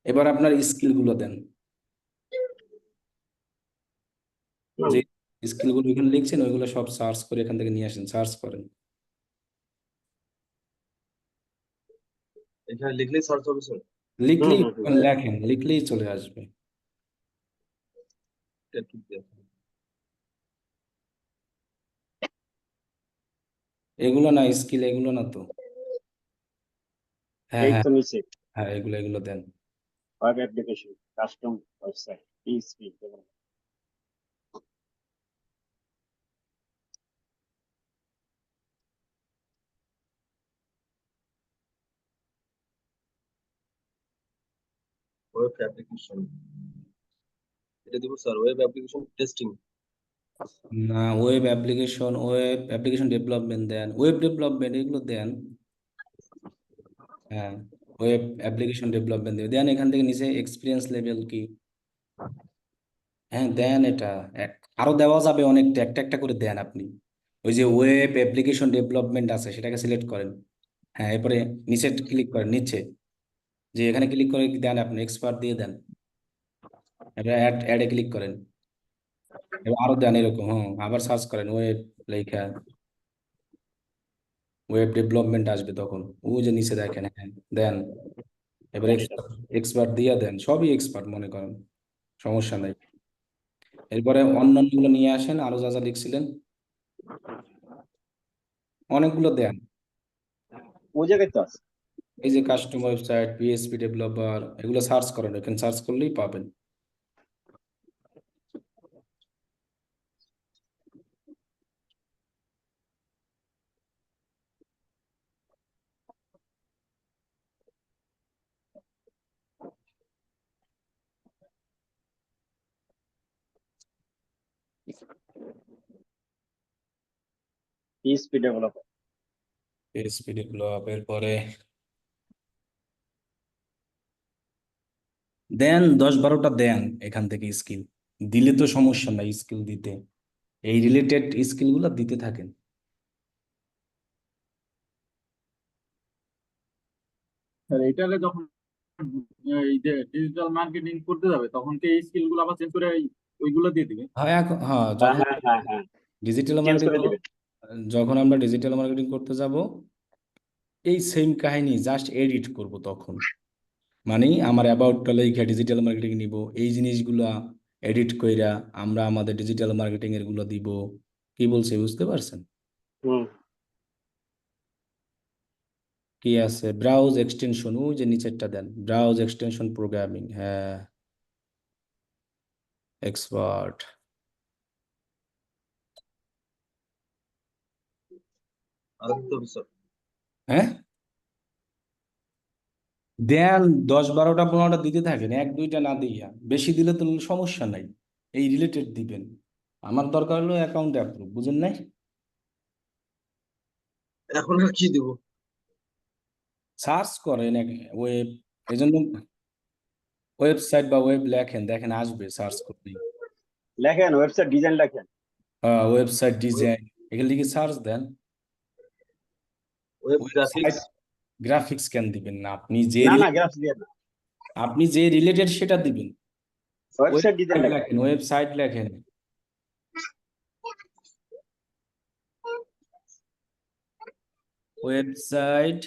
এবার আপনার স্কিল গুলো দেন, হুম, যে স্কিল গুলো এখানে লিখছেন ওইগুলো সব সার্চ করে এখান থেকে নিয়ে আসেন, সার্চ করেন। এখানে লিখলেই সার্চ হবে স্যার? লিখলেই হুম। লেখেন, লিখলেই চলে আসবে। এটা ঠিক আছে। এগুলো না স্কিল, এগুলো না তো। হ্যাঁ এই হ্যাঁ তো নিচে হ্যাঁ, এগুলো এগুলো দেন। Web application, custom website, PHP. Web application এটা দিব স্যার, ওয়েব অ্যাপ্লিকেশন টেস্টিং। না, ওয়েব অ্যাপ্লিকেশন ডেভেলপমেন্ট দেন, ওয়েব ডেভেলপমেন্ট এগুলো দেন। হ্যাঁ, ওয়েব অ্যাপ্লিকেশন ডেভেলপমেন্ট দেন। এখান থেকে নিচে এক্সপিরিয়েন্স লেভেল কি, হ্যাঁ দেন এটা। আরো দেওয়া যাবে অনেকটা, একটা একটা করে দেন আপনি। ওই যে ওয়েব অ্যাপ্লিকেশন ডেভেলপমেন্ট আছে সেটাকে সিলেক্ট করেন। হ্যাঁ, এরপরে নিচে ক্লিক করেন, নিচে যে এখানে ক্লিক করে দেন, আপনি এক্সপার্ট দিয়ে দেন। এবার অ্যাডে ক্লিক করেন। এবার আরো দেন এরকম, হ্যাঁ আবার সার্চ করেন ওয়েব লেখা, ওয়েব ডেভেলপমেন্ট আসবে তখন। ও যে নিচে দেখেন, হ্যাঁ দেন। এবার এক্সপার্ট দিয়ে দেন, সবই এক্সপার্ট মনে করেন, সমস্যা নাই। এরপরে অন্যান্য গুলো নিয়ে আসেন, আরো যা যা লিখছিলেন অনেকগুলো দেন। ওই জায়গায় তো আছে। এই যে কাস্টম ওয়েবসাইট, পিএইচপি ডেভেলপার, এগুলো সার্চ করেন, এখানে সার্চ করলেই পাবেন। PHP developer. পিএইচপি ডেভেলপ, এরপরে দেন 10-12টা দেন এখান থেকে স্কিল দিলে তো সমস্যা নাই স্কিল দিতে, এই রিলেটেড স্কিল গুলা দিতে থাকেন। স্যার এটাকে যখন এই যে ডিজিটাল মার্কেটিং করতে যাবে তখন কি এই স্কিল গুলো আবার চেঞ্জ করে ওইগুলো দিয়ে দিবে? হ্যাঁ হ্যাঁ, হ্যাঁ যখন হ্যাঁ হ্যাঁ হ্যাঁ, ডিজিটাল চেঞ্জ মার্কেটিং করে দিবেন। যখন আমরা ডিজিটাল মার্কেটিং করতে যাব, এই সেম কাহিনী জাস্ট এডিট করব তখন। মানে আমার অ্যাবাউটটা লেখা ডিজিটাল মার্কেটিং নিব, এই জিনিসগুলা এডিট কইরা আমরা আমাদের ডিজিটাল মার্কেটিং এর গুলো দিব। কি বলছে বুঝতে পারছেন? হুম। কি আছে ব্রাউজ এক্সটেনশন, ওই যে নিচেরটা দেন, ব্রাউজ এক্সটেনশন প্রোগ্রামিং, হ্যাঁ এক্সপার্ট। আর তো স্যার হ্যাঁ দেন 10-12টা 15টা দিতে থাকেন, 1-2টা না দিয়া, বেশি দিলে তো সমস্যা নাই, এই রিলেটেড দিবেন। আমার দরকার হলো অ্যাকাউন্ট অ্যাপ্রুভ, বুঝেন নাই? এখন আর কি দেবো? সার্চ করেন ওয়েব, এই জন্য ওয়েবসাইট বা ওয়েব লেখেন, দেখেন আসবে সার্চ করলেই। লেখেন ওয়েবসাইট ডিজাইন লেখেন। ওয়েবসাইট ডিজাইন এখানে লিখে সার্চ দেন। Web website graphics. গ্রাফিক্স কেন দিবেন না, না না, গ্রাফিক্স দিয়ে না, আপনি যে রিলেটেড সেটা দিবেন। ওয়েবসাইট ডিজাইন ওয়েবসাইট লেখেন। লেখেন, ওয়েবসাইট লেখেন, ওয়েবসাইট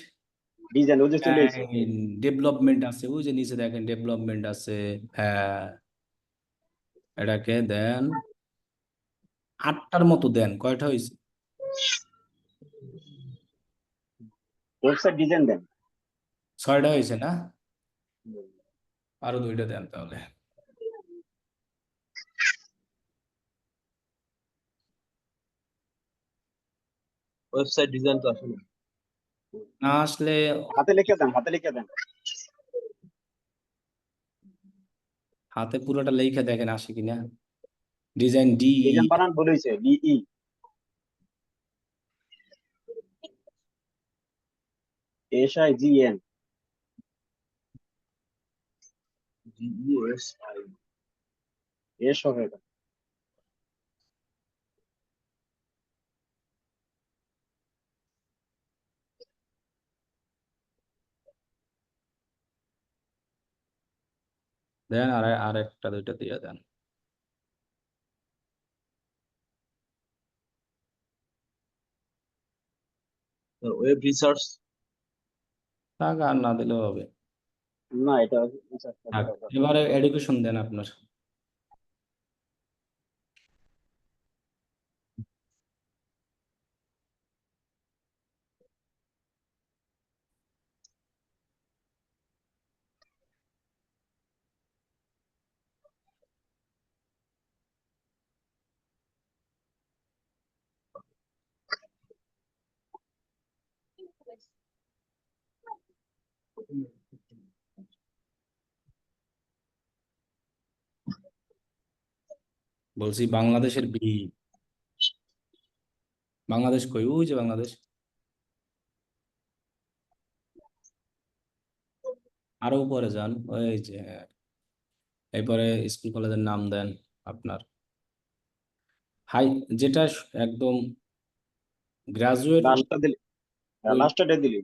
ডিজাইন ওই যে চলে এসেছে। ডেভেলপমেন্ট আছে, ওই যে নিচে দেখেন ডেভেলপমেন্ট আছে। হ্যাঁ এটাকে দেন 8টার মতো দেন, কয়টা হয়েছে? ওয়েবসাইট ডিজাইন দেন। 6টা হয়েছে না? আরো 2টা দেন তাহলে। ওয়েবসাইট ডিজাইন তো আসলে না আসলে হাতে লিখে দেন, হাতে লিখে দেন। হাতে পুরোটা লেখা দেখেন আসে কিনা। ডিজাইন ডি, ডিজাইন বানান বলেছে ডিই, SIGN, DESI। এস হবে এটা। দেন আর আর একটা 2টা দিয়ে দেন। Web research. টাকা আর না দিলেও হবে। না, এটা থাক, এবারে এডুকেশন দেন আপনার। বলছি বাংলাদেশের বি, বাংলাদেশ কই, ওই যে বাংলাদেশ। আরো উপরে যান, ওই যে এরপরে স্কুল কলেজের নাম দেন আপনার। হাই, যেটা একদম গ্রাজুয়েট, লাস্টটা দিলে, ওই লাস্টটা দিলি।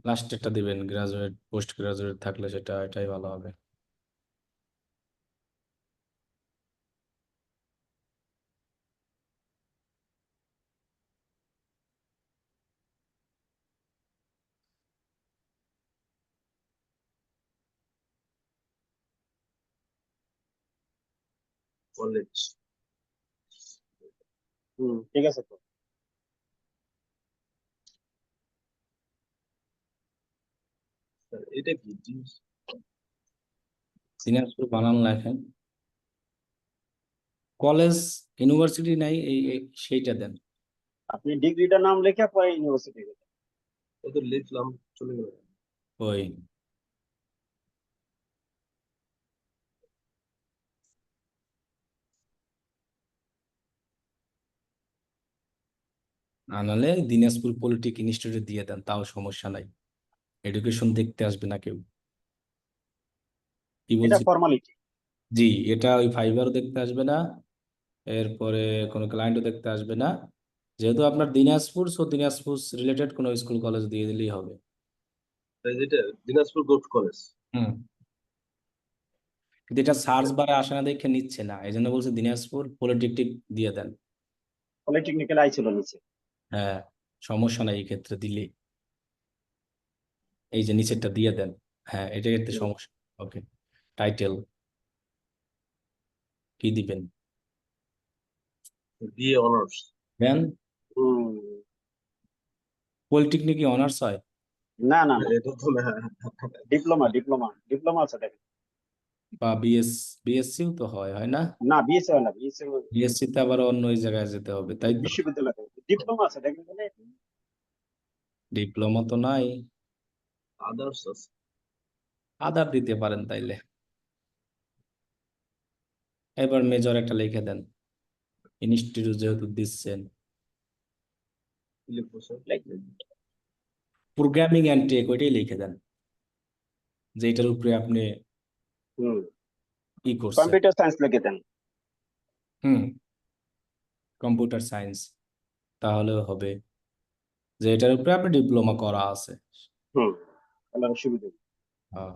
লাস্টেরটা দিবেন, গ্রাজুয়েট পোস্ট গ্রাজুয়েট থাকলে সেটা এটাই ভালো হবে। কলেজ। ঠিক আছে তো। এটা কি? দিনাজপুর বানান লেখেন, কলেজ ইউনিভার্সিটি নাই, সেইটা দেন। আপনি ডিগ্রিটার নাম লিখে পরে ইউনিভার্সিটি। ওদের লিখলাম, চলে গেল। ওই আনালে দিনাজপুর পলিটেক ইনস্টিটিউটে দিয়ে দেন, তাও সমস্যা নাই। এডুকেশন দেখতে আসবে না কেউ। কি এটা বলছি? ফর্মালিটি। জি, এটা ওই ফাইবারও দেখতে আসবে না, এরপরে কোনো ক্লায়েন্টও দেখতে আসবে না। যেহেতু আপনার দিনাজপুর, সো দিনাজপুর রিলেটেড কোনো স্কুল কলেজ দিয়ে দিলেই হবে। যেটা দিনাজপুর গোল্ড কলেজ। হুম। কিন্তু এটা সার্চ বারে আসে না দেখে নিচ্ছে না, এই জন্য বলছে দিনাজপুর পলিটেকনিক দিয়ে দেন। পলিটেকনিক্যাল আই ছিল নিচে। হ্যাঁ, সমস্যা নাই এই ক্ষেত্রে দিলে, এই যে নিচেরটা দিয়ে দেন। হ্যাঁ, এটা ক্ষেত্রে হুম। সমস্যা। ওকে, টাইটেল কি দিবেন? BA honours. দেন। হুম। পলিটেকনিক কি অনার্স হয়? না না না, এটা তো না। ডিপ্লোমা ডিপ্লোমা ডিপ্লোমা আছে দেখেন। বা বিএসসিও তো হয়, হয় না? না, বিএসসি হয় না, বিএসসি বিএসসি তে আবার অন্য ওই জায়গায় যেতে হবে, তাই তো? বিশ্ববিদ্যালয়। ডিপ্লোমা আছে দেখেন তাহলে। ডিপ্লোমা তো নাই। আদার্স আছে। আদার দিতে পারেন তাইলে। এবার মেজর একটা লিখে দেন, ইনস্টিটিউট যেহেতু দিচ্ছেন। ইলেকট্রিশিয়ান। প্রোগ্রামিং অ্যান্ড টেক ওইটাই লিখে দেন, যেটার উপরে আপনি হুম। ই করছেন। কম্পিউটার সায়েন্স লিখে দেন। হুম, কম্পিউটার সায়েন্স, তাহলেও হবে, যে এটার উপরে আপনি ডিপ্লোমা করা আছে। হুম, তাহলে সুবিধা। হ্যাঁ।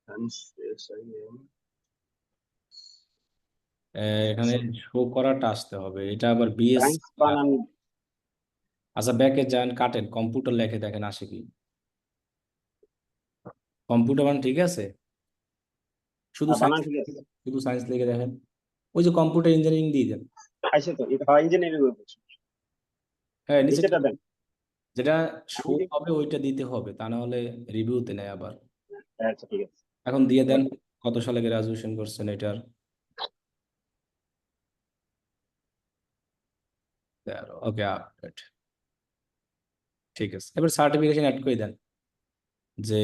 Science SIM. এখানে শো করাটা আসতে হবে, এটা আবার বিএস। সায়েন্স বানান। আচ্ছা, ব্যাকে যান, কাটেন, কম্পিউটার লেখে দেখেন আসে কি। কম্পিউটার মানে ঠিক আছে, শুধু সায়েন্স, বানান ঠিক আছে। শুধু সায়েন্স লিখে দেখেন, ওই যে কম্পিউটার ইঞ্জিনিয়ারিং দিয়ে দেন। আইসে তো, এটা হয় ইঞ্জিনিয়ারিং এর বলছি। হ্যাঁ, নিচে নিচেটা দেন। যেটা আমি শো হবে ওইটা দিতে হবে, তা না হলে রিভিউতে নেয় আবার। আচ্ছা ঠিক আছে। এখন দিয়ে দেন, এবার কত সালে গ্রাজুয়েশন করছেন এটার। 13, ওকে, আপডেট। ঠিক আছে, এবার সার্টিফিকেশন অ্যাড করে দেন, যে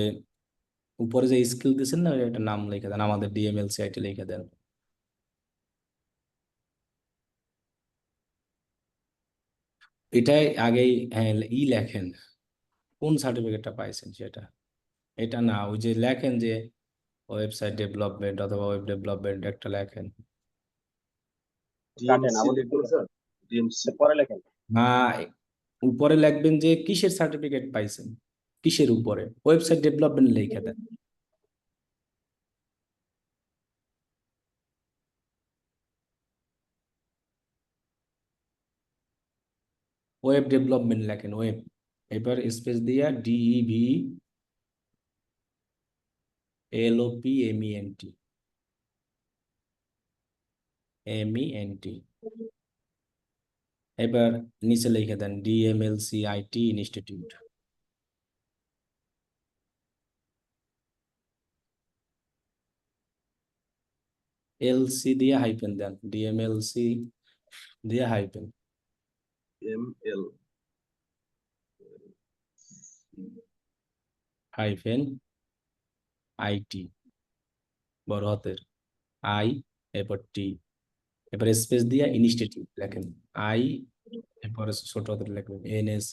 উপরে যে স্কিল দিচ্ছেন না, ওইটা একটা নাম লিখে দেন, আমাদের ডিএমএলসি আইটি লিখে দেন। এটাই আগেই, হ্যাঁ, লেখেন কোন সার্টিফিকেটটা পাইছেন সেটা। এটা না, ওই যে লেখেন যে ওয়েবসাইট ডেভেলপমেন্ট অথবা ওয়েব ডেভেলপমেন্ট একটা লেখেন। কাটেন ডিএমসি আবার লিখবো না স্যার? ডিএমসি। পরে লেখেন। না, উপরে লিখবেন যে কিসের সার্টিফিকেট পাইছেন, কিসের উপরে, ওয়েবসাইট ডেভেলপমেন্ট লিখে দেন। ওয়েব ডেভেলপমেন্ট লেখেন, ওয়েব, এবার স্পেস দিয়া DEVLOPMENT, MENT। এবার নিচে লিখে দেন ডিএমএলসি আইটি ইনস্টিটিউট। এলসি দিয়ে হাইফেন দেন, ডিএমএলসি দিয়ে হাইফেন, এমএল। হাইফেন আইটি, বড় হাতের আই, এরপর টি, এবার স্পেস দিয়ে ইনস্টিটিউট লেখেন, আই, এরপরে ছোট হাতের লিখবেন NSTITUT।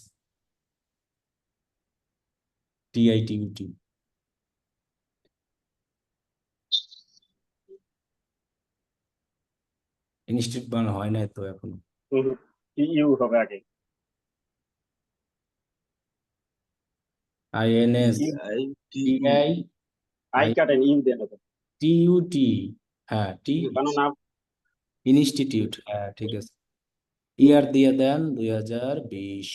ইনস্টিটিউট বানানো হয় না তো এখন। ইউ হবে আগে। INS U, I T U. TI I কাটেন, ইউ দেন হবে। TUT, হ্যাঁ টি, বানান না। ইনস্টিটিউট, হ্যাঁ ঠিক আছে। ইয়ার দিয়ে দেন 2020,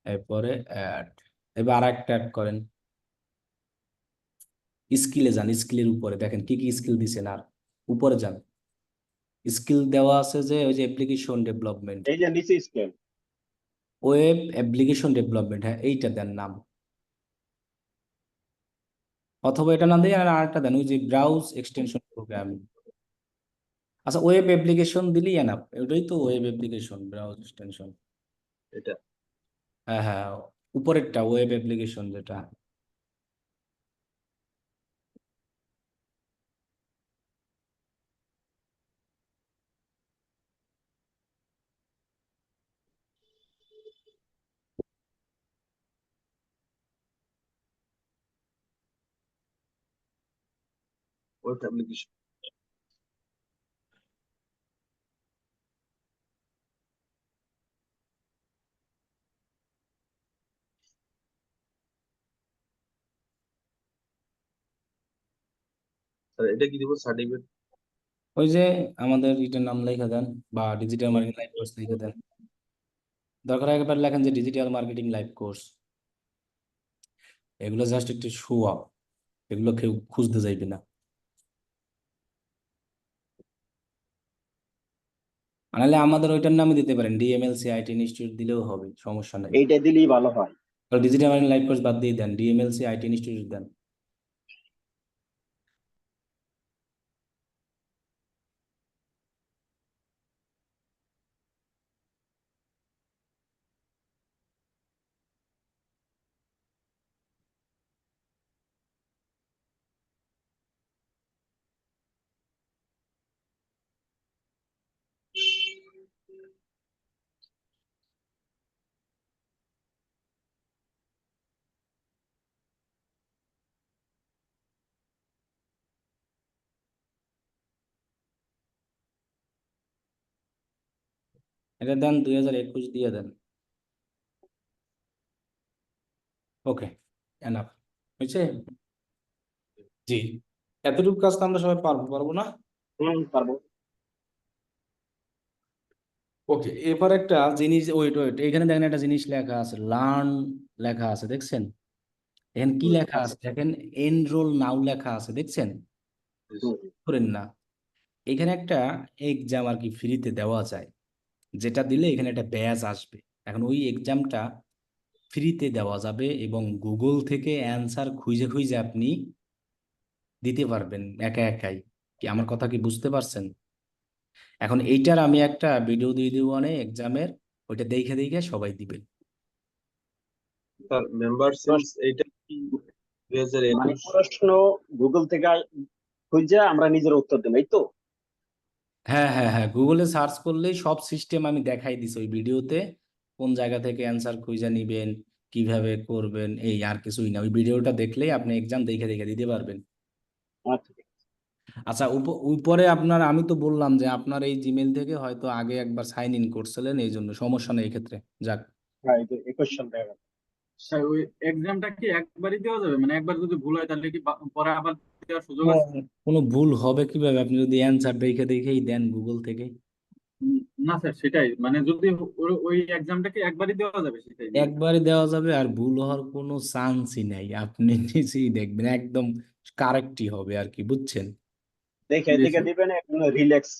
এরপরে অ্যাড। এবার আর একটা অ্যাড করেন, স্কিলে যান, স্কিলের উপরে দেখেন কি কি স্কিল দিছেন, আর উপরে যান, স্কিল দেওয়া আছে যে ওই যে অ্যাপ্লিকেশন ডেভেলপমেন্ট, এই যে নিচে স্কেল। ওয়েব অ্যাপ্লিকেশন ডেভেলপমেন্ট, হ্যাঁ এইটা দেন নাম, অথবা এটা না দিয়ে আর আরেকটা দেন, ওই যে ব্রাউজ এক্সটেনশন প্রোগ্রামিং। আচ্ছা, ওয়েব অ্যাপ্লিকেশন দিলেই এনাফ, ওটাই তো ওয়েব অ্যাপ্লিকেশন ব্রাউজ এক্সটেনশন। এটা হ্যাঁ হ্যাঁ, উপরেরটা ওয়েব অ্যাপ্লিকেশন যেটা। Web application. স্যার এটা কি দিব সার্টিফিকেট? ওই যে আমাদের এটার নাম লেখা দেন, বা ডিজিটাল মার্কেটিং লাইভ কোর্স লিখে দেন। দরকার হয় একবার লেখেন যে ডিজিটাল মার্কেটিং লাইভ কোর্স। এগুলো জাস্ট একটু শো আপ, এগুলো কেউ খুঁজতে যাইবে না। নাহলে আমাদের ওইটার নামে দিতে পারেন, ডিএমএলসি আইটি ইনস্টিটিউট দিলেও হবে, সমস্যা নাই। এইটা দিলেই ভালো হয়। ডিজিটাল মার্কেটিং লাইভ কোর্স বাদ দিয়ে দেন, ডিএমএলসি আইটি ইনস্টিটিউট দেন। এটা দেন 2021 দিয়ে দেন। ওকে, এনাফ হয়েছে। জি, এতটুকু কাজ তো আমরা সবাই পারবো, পারবো না? পারবো। ওকে, এবার একটা জিনিস, ওয়েট ওয়েট, এখানে দেখেন একটা জিনিস লেখা আছে, লার্ন লেখা আছে, দেখছেন? এখানে কি লেখা আছে দেখেন, এনরোল নাও লেখা আছে, দেখছেন? করেন না, এখানে একটা এক্সাম আর কি ফ্রিতে দেওয়া যায়, যেটা দিলে এখানে একটা ব্যাজ আসবে। এখন ওই এক্সামটা ফ্রিতে দেওয়া যাবে এবং গুগল থেকে অ্যান্সার খুঁজে খুঁজে আপনি দিতে পারবেন একা একাই। কি আমার কথা কি বুঝতে পারছেন? এখন এইটার আমি একটা ভিডিও দিয়ে দিব অনেক এক্সামের, ওইটা দেখে দেখে সবাই দিবেন। স্যার মেম্বারশিপ এইটা কি মানে 2021? প্রশ্ন গুগল থেকে খুঁজে আমরা নিজের উত্তর দিই, এই তো? হ্যাঁ হ্যাঁ হ্যাঁ, গুগলে সার্চ করলেই সব সিস্টেম আমি দেখাই দিছি ওই ভিডিওতে, কোন জায়গা থেকে অ্যান্সার খুঁজে নিবেন, কিভাবে করবেন, এই আর কিছুই না। ওই ভিডিওটা দেখলেই আপনি এক্সাম দেখে দেখে দিতে পারবেন। আচ্ছা, আচ্ছা, উপরে আপনার, আমি তো বললাম যে আপনার এই জিমেল থেকে হয়তো আগে একবার সাইন ইন করছিলেন, এই জন্য সমস্যা নেই এই ক্ষেত্রে। যাক, হ্যাঁ, এই যে 21 সাল দেখা গেল। স্যার ওই এক্সামটা কি একবারই দেওয়া যাবে, মানে একবার যদি ভুল হয় তাহলে কি পরে আবার দেওয়ার সুযোগ আছে? কোনো ভুল হবে কিভাবে? আপনি যদি অ্যান্সার দেখে দেখেই দেন গুগল থেকে। না স্যার, সেটাই মানে যদি ওই এক্সামটা কি একবারই দেওয়া যাবে সেটাই। একবারে দেওয়া যাবে, আর ভুল হওয়ার কোনো চান্সই নাই, আপনি নিজেই দেখবেন একদম কারেক্টই হবে আর কি, বুঝছেন? দেখে জি দেখে স্যার। দিবেন, একদম রিল্যাক্স,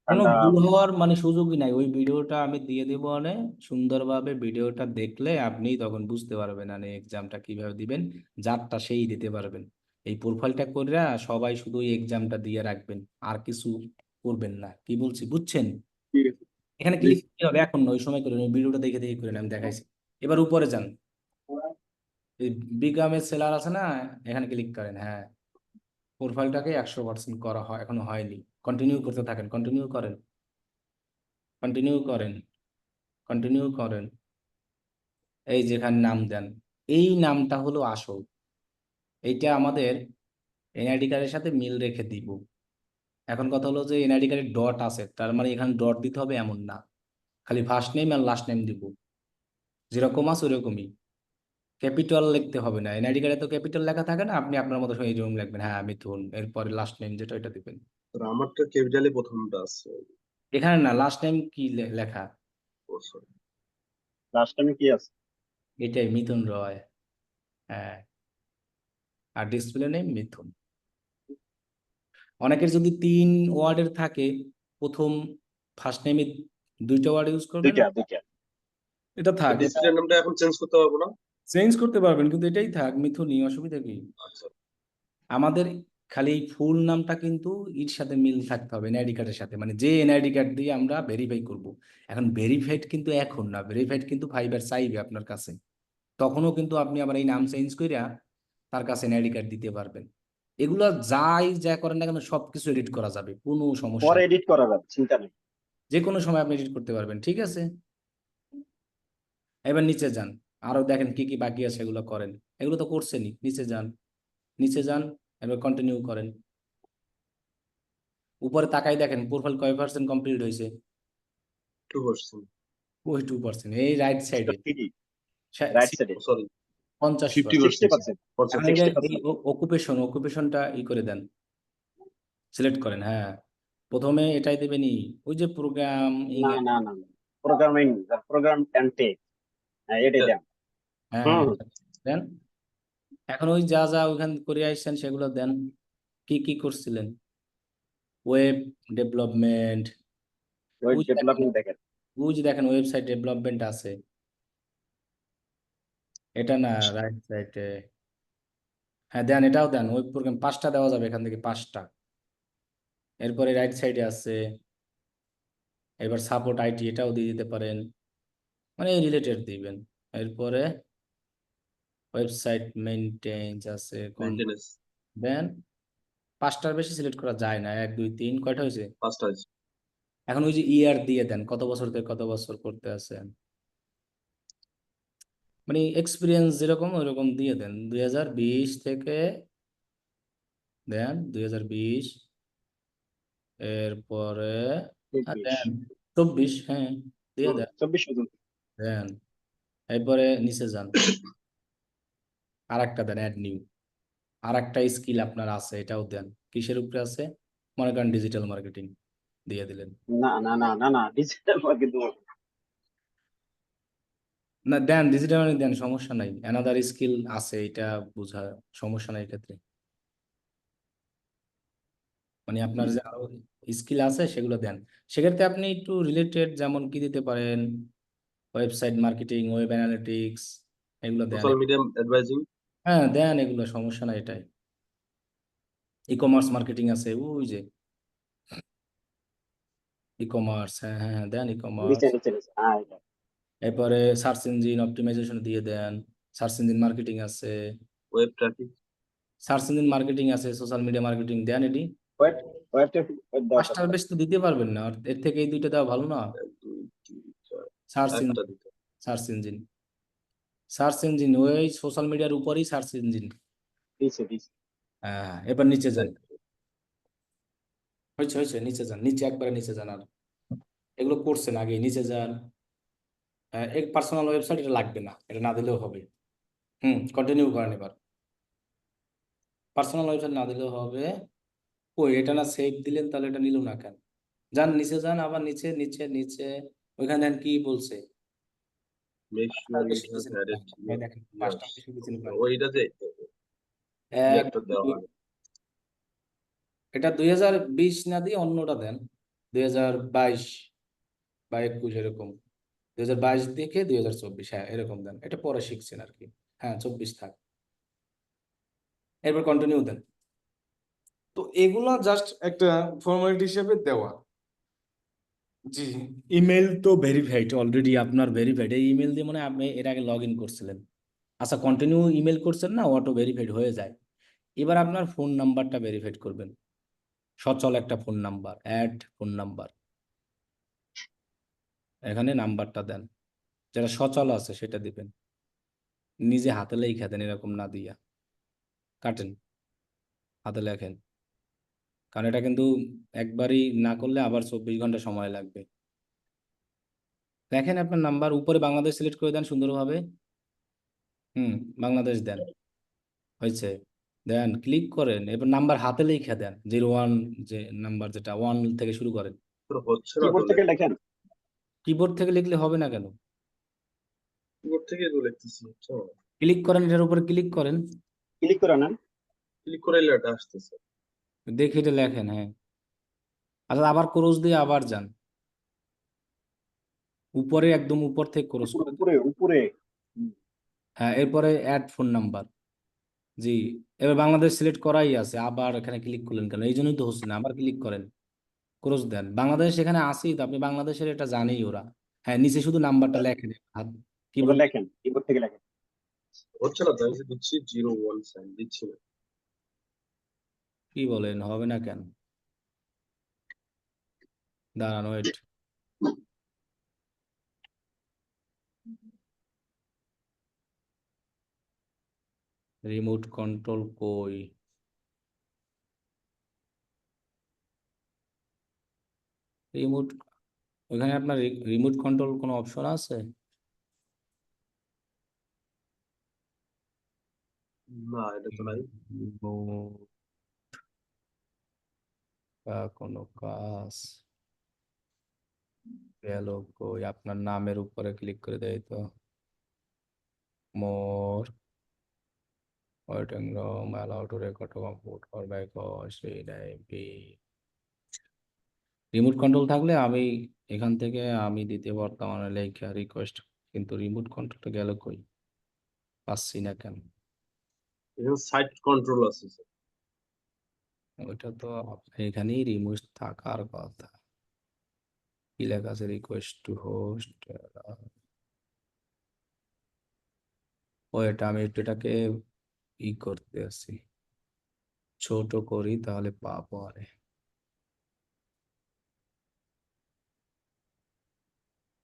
কোনো ঠান্ডা। ভুল হওয়ার মানে সুযোগই নাই। ওই ভিডিওটা আমি দিয়ে দেবো অনেক সুন্দরভাবে, ভিডিওটা দেখলে আপনি তখন বুঝতে পারবেন মানে এক্সামটা কিভাবে দিবেন, যারটা সেই দিতে পারবেন। এই প্রোফাইলটা করে সবাই শুধু এই এক্সামটা দিয়ে রাখবেন, আর কিছু করবেন না, কি বলছি বুঝছেন? ঠিক আছে। এখানে জি ক্লিক করতে হবে, এখন না, ওই সময় করেন, ওই ভিডিওটা দেখে দেখে করেন, আমি দেখাইছি। এবার উপরে যান, এই বিকামের সেলার আছে না, এখানে ক্লিক করেন। হ্যাঁ, প্রোফাইলটাকে 100% করা হয়, এখনো হয়নি। কন্টিনিউ করতে থাকেন, কন্টিনিউ করেন, কন্টিনিউ করেন, কন্টিনিউ করেন। এই যেখানে নাম দেন, এই নামটা হলো আসল। এইটা আমাদের এনআইডি কার্ডের সাথে মিল রেখে দিব। এখন কথা হলো যে এনআইডি কার্ডে ডট আছে, তার মানে এখানে ডট দিতে হবে এমন না, খালি ফার্স্ট নেম আর লাস্ট নেম দিব, যেরকম আছে ওরকমই। ক্যাপিটাল লিখতে হবে না, এনআইডি কার্ডে তো ক্যাপিটাল লেখা থাকে না, আপনি আপনার মতো সময় এরকম লিখবেন, হ্যাঁ মিথুন, এরপরে লাস্ট নেম যেটা ওইটা দিবেন। স্যার আমারটা ক্যাপিটালে প্রথমটা আছে। এখানে না, লাস্ট নেম কি লেখা, ও sorry। লাস্ট টাইমে কি আছে? এটাই মিথুন রয়। হ্যাঁ, আর ডিসপ্লে নেম মিথুন। অনেকের যদি 3 ওয়ার্ডের থাকে, প্রথম ফার্স্ট নেমে 2টা ওয়ার্ড ইউজ করবেন, দুইটা দুইটা। এটা থাক। ডিসপ্লে নামটা এখন চেঞ্জ করতে পারবো না? চেঞ্জ করতে পারবেন, কিন্তু এটাই থাক মিথুনই, অসুবিধা কি? আচ্ছা। আমাদের খালি এই ফুল নামটা কিন্তু এর সাথে মিল থাকতে হবে এনআইডি কার্ডের সাথে, মানে যে এনআইডি কার্ড দিয়ে আমরা ভেরিফাই করব। এখন ভেরিফাইড কিন্তু এখন না, ভেরিফাইড কিন্তু ফাইবার চাইবে আপনার কাছে, তখনও কিন্তু আপনি আবার এই নাম চেঞ্জ কইরা তার কাছে এনআইডি কার্ড দিতে পারবেন। এগুলা যাই যা করেন না কেন সবকিছু এডিট করা যাবে, কোনো সমস্যা পরে নেই। এডিট করা যাবে, চিন্তা নেই। যে কোনো সময় আপনি এডিট করতে পারবেন, ঠিক আছে? এবার নিচে যান, আরো দেখেন কি কি বাকি আছে, এগুলো করেন। এগুলো তো করছেনই, নিচে যান, নিচে যান, এবার কন্টিনিউ করেন। উপরে তাকাই দেখেন প্রোফাইল কয় পার্সেন্ট কমপ্লিট হয়েছে? 2%। ওই 2%, এই রাইট সাইডে রাইট সাইডে সরি, 50%। 50%। 60%। এখন এই যে 60%। অকুপেশনটা করে দেন, সিলেক্ট করেন। হ্যাঁ, প্রথমে এটাই দেবেনি, ওই যে প্রোগ্রাম না না না, প্রোগ্রাম অ্যান্ড টেক, হ্যাঁ এটাই দেন। হ্যাঁ হুম দেন। এখন ওই যা যা ওইখান করে আসছেন সেগুলো দেন। কি কি করছিলেন? ওয়েব ডেভেলপমেন্ট, ওয়েব ডেভেলপমেন্ট দেখেন। ওই যে দেখেন ওয়েবসাইট ডেভেলপমেন্ট আছে, এটা না রাইট সাইডে। হ্যাঁ দেন, এটাও দেন। ওয়েব প্রোগ্রাম 5টা দেওয়া যাবে এখান থেকে, 5টা। এরপরে রাইট সাইডে আছে, এবার সাপোর্ট আইটি, এটাও দিয়ে দিতে পারেন, মানে এই রিলেটেড দিবেন। এরপরে ওয়েবসাইট মেইনটেন্স আছে, মেইনটেনেন্স দেন। 5টার বেশি সিলেক্ট করা যায় না, 1 2 3 কয়টা হয়েছে? 5টা আছে। এখন ওই যে ইয়ার দিয়ে দেন, কত বছর থেকে কত বছর করতে আছেন, মানে এক্সপিরিয়েন্স যেরকম ওইরকম দিয়ে দেন। 2020 থেকে দেন, 2020। এরপরে দেন 24, হ্যাঁ দিয়ে দেন। 24 পর্যন্ত। দেন এরপরে নিচে যান, আর একটা দেন, অ্যাড নিউ। আর একটা স্কিল আপনার আছে, এটাও দেন। কিসের উপরে আছে? মনে করেন ডিজিটাল মার্কেটিং, দিয়ে দিলেন। না না না না না, ডিজিটাল মার্কেটিং। না দেন, ডিজিটাল মার্কেটিং দেন, সমস্যা নাই। অ্যানাদার স্কিল আছে, এটা বোঝা সমস্যা নাই এক্ষেত্রে। মানে আপনার যে আরো স্কিল আছে সেগুলো দেন। সেক্ষেত্রে আপনি একটু রিলেটেড, যেমন কি দিতে পারেন, ওয়েবসাইট মার্কেটিং, ওয়েব অ্যানালিটিক্স, এগুলো দেন। Social media advising. হ্যাঁ দেন, এগুলো সমস্যা নাই এটাই। ই কমার্স মার্কেটিং আছে, ওই যে ই কমার্স, হ্যাঁ হ্যাঁ হ্যাঁ, দেন ই নিচে কমার্স। নিচে নিচে, হ্যাঁ এটা। এরপরে সার্চ ইঞ্জিন অপটিমাইজেশন দিয়ে দেন, সার্চ ইঞ্জিন মার্কেটিং আছে, web traffic. Search engine marketing আছে, সোশ্যাল মিডিয়া মার্কেটিং দেন। এটি ওয়েব ওয়েব ট্রাফিক দেওয়া 5টার বেশি তো দিতে পারবেন না, আর এর থেকে এই 2টা দেওয়া ভালো না। 1 2 3 4, সার্চ একটা ইঞ্জিন, দিতে। সার্চ ইঞ্জিন, সার্চ ইঞ্জিন ওই সোশ্যাল মিডিয়ার উপরই সার্চ ইঞ্জিন। দিছে দিছে। হ্যাঁ, এবার নিচে যান। হয়েছে হয়েছে, নিচে যান, নিচে একবারে নিচে যান। আর এগুলো করছেন আগে, নিচে যান। এক পার্সোনাল ওয়েবসাইট, এটা লাগবে না, এটা না দিলেও হবে। কন্টিনিউ করেন এবার। পার্সোনাল ওয়েবসাইট না দিলেও হবে। ওই এটা না সেভ দিলেন, তাহলে এটা নিল না কেন? যান নিচে যান, আবার নিচে নিচে নিচে, ওইখানে দেখেন কি বলছে। মেক শিওর 5টার ইউ বেশি হ্যাভ দিয়েছেন অ্যাডেড plan। এই ইউর দেখেন 5টার ইয়ার্স। বেশি দিয়েছেন plan। ওইটাতে এক একটা দেওয়া হয়। এটা 2020 না দিয়ে অন্যটা দেন, 2022 বা 21 এরকম। 2022 থেকে 2024, হ্যাঁ এরকম দেন। এটা পরে শিখছেন আর কি। হ্যাঁ 24 থাক, এরপর কন্টিনিউ দেন। তো এগুলো জাস্ট একটা ফর্মালিটি হিসেবে দেওয়া। জি, ইমেল তো ভেরিফাইড অলরেডি, আপনার ভেরিফাইড। এই ইমেল দিয়ে মনে হয় আপনি এর আগে লগ ইন করছিলেন। আচ্ছা, কন্টিনিউ ইমেল করছেন না, অটো ভেরিফাইড হয়ে যায়। এবার আপনার ফোন নাম্বারটা ভেরিফাইড করবেন, সচল একটা phone number, add phone number. এখানে নাম্বারটা দেন, যেটা সচল আছে সেটা দিবেন। নিজে হাতে লেখা দেন, এরকম না দিয়া কাটেন, হাতে লেখেন। কারণ এটা কিন্তু একবারই না করলে আবার 24 ঘন্টা সময় লাগবে। দেখেন আপনার নাম্বার উপরে বাংলাদেশ সিলেক্ট করে দেন সুন্দরভাবে। বাংলাদেশ দেন, হয়েছে। দেন ক্লিক করেন, এবার নাম্বার হাতে লেখা দেন, 01, যে নাম্বার যেটা 1 থেকে শুরু করেন। তো হচ্ছে না তো কিবোর্ড থেকে লেখেন। কিবোর্ড থেকে লিখলে হবে না কেন? কিবোর্ড থেকে তো লিখতেছি, হচ্ছে না। ক্লিক করেন, এটার উপরে ক্লিক করেন, ক্লিক করে নেন। ক্লিক করে এটা আসতেছে। দেখে এটা লেখেন। হ্যাঁ, আচ্ছা আবার ক্রস দিয়ে আবার যান, উপরে একদম উপর থেকে ক্রস উপরে করে দেন। উপরে উপরে। হুম, হ্যাঁ, এরপরে অ্যাড ফোন নাম্বার। জি, এবার বাংলাদেশ সিলেক্ট করাই আছে, আবার এখানে ক্লিক করলেন কেন? এই জন্যই তো হচ্ছে না, আবার ক্লিক করেন, ক্রস দেন। বাংলাদেশ এখানে আসেই তো, আপনি বাংলাদেশের এটা জানেই ওরা। হ্যাঁ, নিচে শুধু নাম্বারটা লেখেন, হাত কি এবার বললেন? লেখেন, কিবোর্ড থেকে লেখেন। হচ্ছে না তো, আমি যে দিচ্ছি 01 সাইন দিচ্ছি না। কি বলেন, হবে না কেন? দাঁড়ান, ওয়েট। রিমোট কন্ট্রোল কই? রিমোট, ওইখানে আপনার রিমোট কন্ট্রোল কোনো অপশন আছে? না, এটা তো নাই। Remote বা কোনো কাজ গেল কই? আপনার নামের উপরে ক্লিক করে দেয় তো। More waiting room allow to record compute or back remote control থাকলে আমি এখান থেকে আমি দিতে পারতাম মানে লেখা রিকোয়েস্ট, কিন্তু রিমোট কন্ট্রোলটা গেল কই? পাচ্ছি না কেন? এখানে সাইট কন্ট্রোল আছে স্যার। ওইটা তো এখানেই রিমোট থাকার কথা। কি লেখা আছে? Request to host. ও এটা আমি একটু এটাকে করতে আছি, ছোট করি তাহলে পাবো। আরে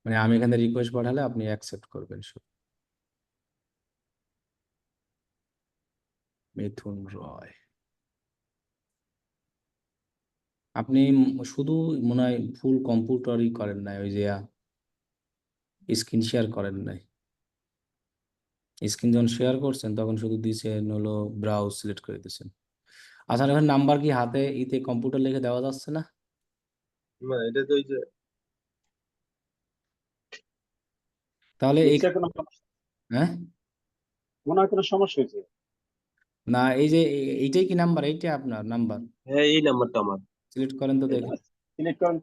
মানে আমি এখানে রিকোয়েস্ট পাঠালে আপনি অ্যাকসেপ্ট করবেন শুধু। মিথুন রয়, আপনি শুধু মনে হয় ফুল কম্পিউটারই করেন নাই, ওই যে স্ক্রিন শেয়ার করেন নাই। স্ক্রিন যখন শেয়ার করছেন তখন শুধু দিয়েছেন হলো ব্রাউজ সিলেক্ট করে দিয়েছেন। আচ্ছা, এখন নাম্বার কি হাতে কম্পিউটার লিখে দেওয়া যাচ্ছে না? না, এটা তো ওই যে তাহলে এই, নিশ্চয়ই কোনো সমস্যা, হ্যাঁ, মনে হয় কোনো সমস্যা হয়েছে। না এই যে এইটাই কি নাম্বার? এইটা আপনার নাম্বার? হ্যাঁ, এই নাম্বারটা আমার। সিলেক্ট করেন তো এটা দেখি। সিলেক্ট করেন,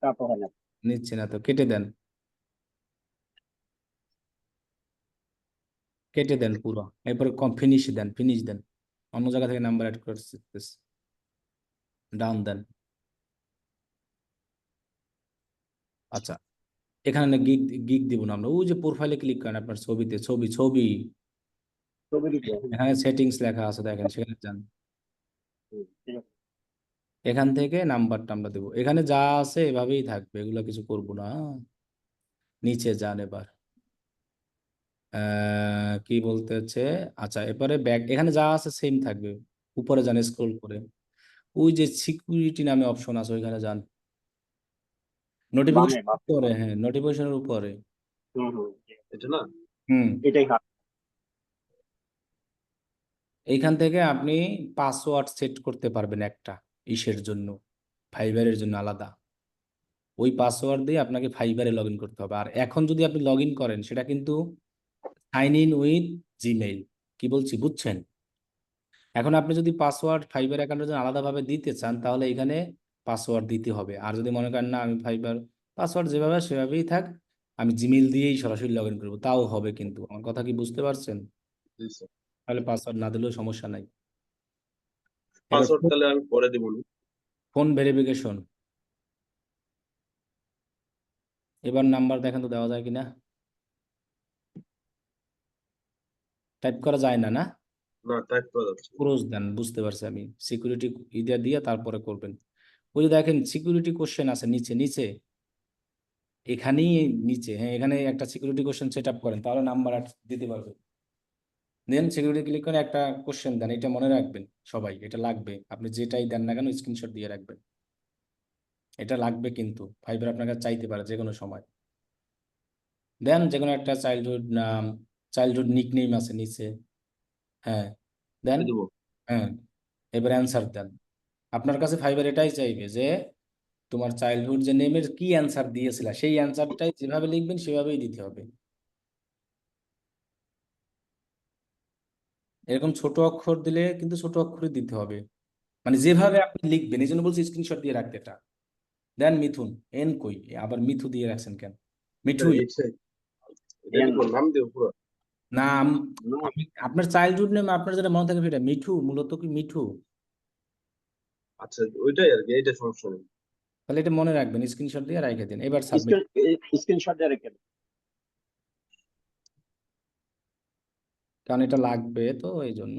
তা তো হয় না। নিচ্ছে না তো, কেটে দেন, কেটে দেন পুরো। এরপরে ফিনিশ দেন, ফিনিশ দেন। অন্য জায়গা থেকে নাম্বার অ্যাড করতে, ডাউন দেন। আচ্ছা, এখানে গিগ গিগ দিব না আমরা, ওই যে প্রোফাইলে ক্লিক করেন, আপনার ছবিতে, ছবি ছবি ছবি দিতে এখানে সেটিংস লেখা আছে দেখেন, সেখানে যান। ঠিক আছে। এখান থেকে নাম্বারটা আমরা দেবো, এখানে যা আছে এভাবেই থাকবে, এগুলো কিছু করব না। নিচে যান এবার। কি বলতে হচ্ছে? আচ্ছা, এবারে ব্যাক, এখানে যা আছে সেম থাকবে। উপরে যান, স্ক্রল করে ওই যে সিকিউরিটি নামে অপশন আছে, ওইখানে যান। বামে নোটিফিকেশন বাম। উপরে, হ্যাঁ নোটিফিকেশনের উপরে। ঠিক আছে। এটা না? হুম, এটাই হাত। এইখান থেকে আপনি পাসওয়ার্ড সেট করতে পারবেন একটা ইসের জন্য, ফাইবারের জন্য আলাদা। ওই পাসওয়ার্ড দিয়ে আপনাকে ফাইবারে লগ ইন করতে হবে। আর এখন যদি আপনি লগ ইন করেন, সেটা কিন্তু সাইন ইন উইথ জিমেইল। কি বলছি বুঝছেন? এখন আপনি যদি পাসওয়ার্ড ফাইবার অ্যাকাউন্টের জন্য আলাদাভাবে দিতে চান, তাহলে এখানে পাসওয়ার্ড দিতে হবে। আর যদি মনে করেন না, আমি ফাইবার পাসওয়ার্ড যেভাবে সেভাবেই থাক, আমি জিমেইল দিয়েই সরাসরি লগ ইন করবো, তাও হবে। কিন্তু আমার কথা কি বুঝতে পারছেন? জি স্যার। তাহলে পাসওয়ার্ড না দিলেও সমস্যা নাই। এবার পাসওয়ার্ড তাহলে আমি পরে দিব না। ফোন ভেরিফিকেশন, এবার নাম্বার দেখেন তো দেওয়া যায় কিনা। টাইপ করা যায় না, না? না, টাইপ করা যাচ্ছে না। ক্রোজ দেন, বুঝতে পারছি আমি। সিকিউরিটি ইদিয়া দিয়ে তারপরে করবেন। ওই যে দেখেন সিকিউরিটি কোশ্চেন আছে নিচে নিচে, এখানেই নিচে, হ্যাঁ এখানে একটা সিকিউরিটি কোশ্চেন সেট আপ করেন, তাহলে নাম্বার দিতে পারবেন। দেন সিকিউরিটি ক্লিক করে একটা কোশ্চেন দেন, এটা মনে রাখবেন সবাই, এটা লাগবে। আপনি যেটাই দেন না কেন স্ক্রিনশট দিয়ে রাখবেন, এটা লাগবে। কিন্তু ফাইবার আপনার কাছে চাইতে পারে যে কোনো সময়। দেন যে কোনো একটা চাইল্ডহুড নাম, চাইল্ডহুড নিকনেম আছে নিচে, হ্যাঁ দেন। এটা দিব। হ্যাঁ, এবার অ্যান্সার দেন। আপনার কাছে ফাইবার এটাই চাইবে যে তোমার চাইল্ডহুড যে নেমের কি অ্যান্সার দিয়েছিল, সেই অ্যান্সারটাই যেভাবে লিখবেন সেভাবেই দিতে হবে। এরকম ছোট অক্ষর দিলে কিন্তু ছোট অক্ষরই দিতে হবে, মানে যেভাবে আপনি লিখবেন। এই জন্য বলছি স্ক্রিনশট দিয়ে রাখতে এটা। দেন মিথুন, এন কই? আবার মিথু দিয়ে রাখছেন কেন? স্যার মিঠুই এটা দিব, নাম দিব পুরো। নাম। আপনার চাইল্ডহুড নেম আপনার যেটা মনে থাকে সেটা মিঠু, মূলত কি মিঠু? আচ্ছা, ওইটাই আর কি, এইটা সমস্যা নেই। তাহলে এটা মনে রাখবেন, স্ক্রিনশট দিয়ে রেখে দিন, এবার সাবমিট। স্ক্রিনশট দিয়ে রেখে দিন। কারণ এটা লাগবে তো এই জন্য।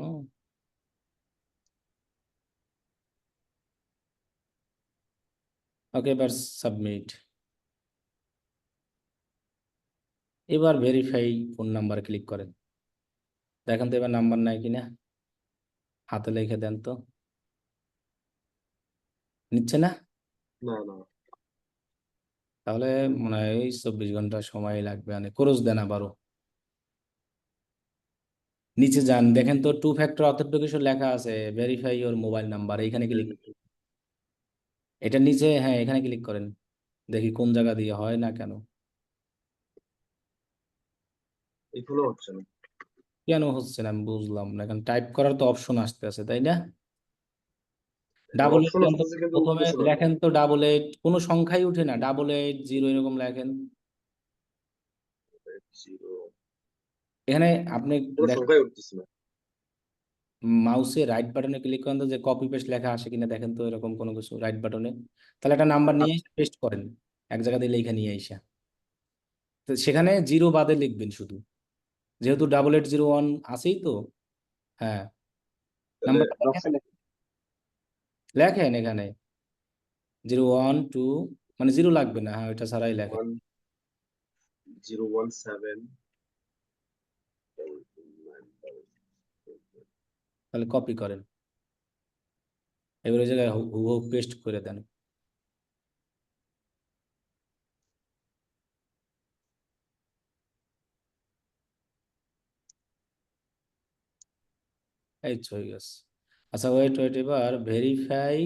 ওকে, এবার সাবমিট। এবার ভেরিফাই ফোন নাম্বার ক্লিক করেন, দেখেন তো এবার নাম্বার নাই কিনা। হাতে লিখে দেন তো, নিচ্ছে না। না না তাহলে মনে হয় এই 24 ঘন্টা সময় লাগবে। মানে খরচ দেন আবারও। নিচে যান, দেখেন তো 2 ফ্যাক্টর অথেন্টিকেশন লেখা আছে, ভেরিফাই ইওর মোবাইল নাম্বার, এইখানে ক্লিক। এটার নিচে, হ্যাঁ এখানে ক্লিক করেন, দেখি কোন জায়গা দিয়ে হয় না কেন। এগুলো হচ্ছে না। কেন হচ্ছে না আমি বুঝলাম না, কারণ টাইপ করার তো অপশন আসতে আছে, তাই না? ডাবল এইট অপশন আসতেছে কিন্তু প্রথমে উঠতেছে না। লেখেন তো, 88, কোনো সংখ্যাই উঠে না, 88 0 এরকম লেখেন। জিরো এখানে আপনি কোনো সংখ্যাই উঠতেছে না। মাউসে রাইট বাটনে ক্লিক করেন তো, যে কপি পেস্ট লেখা আসে কিনা দেখেন তো, এরকম কোনো কিছু রাইট বাটনে। তাহলে একটা নাম্বার নিয়ে পেস্ট করেন, এক জায়গা দিয়ে লেখা নিয়ে আইসা, তো সেখানে 0 বাদে লিখবেন শুধু, যেহেতু 8801 আছেই তো। হ্যাঁ, তাহলে নাম্বারটা লেখেন এখানে 012, মানে 0 লাগবে না, হ্যাঁ ওইটা ছাড়াই লেখেন। 1017 তাহলে কপি করেন, এবার ওই জায়গায় হুবহু পেস্ট করে দেন। এই তো হয়ে গেছে। আচ্ছা ওয়েট ওয়েট, এবার ভেরিফাই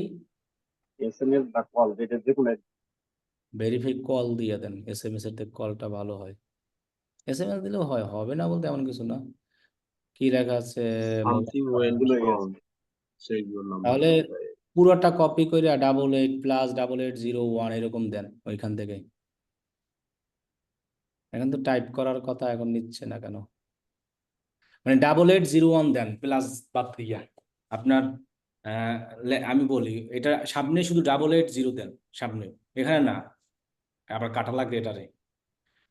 এসএমএস বা কল, যেটা যে কোনো কল দিয়ে দেন, SMS এর থেকে কলটা ভালো হয়। SMS দিলেও হয়, হবে না বলতে এমন কিছু না। কি লেখা আছে? সামথিং ওয়েন্ট গুলোই রং, আছে। সেইগুলোর নাম্বার তাহলে অনুযায়ী। পুরোটা কপি করে 88+8801 এরকম দেন ওইখান থেকে। এখন তো টাইপ করার কথা, এখন নিচ্ছে না কেন? মানে 8801 দেন প্লাস বাদ দিয়া আপনার, আমি বলি এটা সামনে শুধু 88 0 দেন সামনে, এখানে না, আবার কাটা লাগবে এটারে।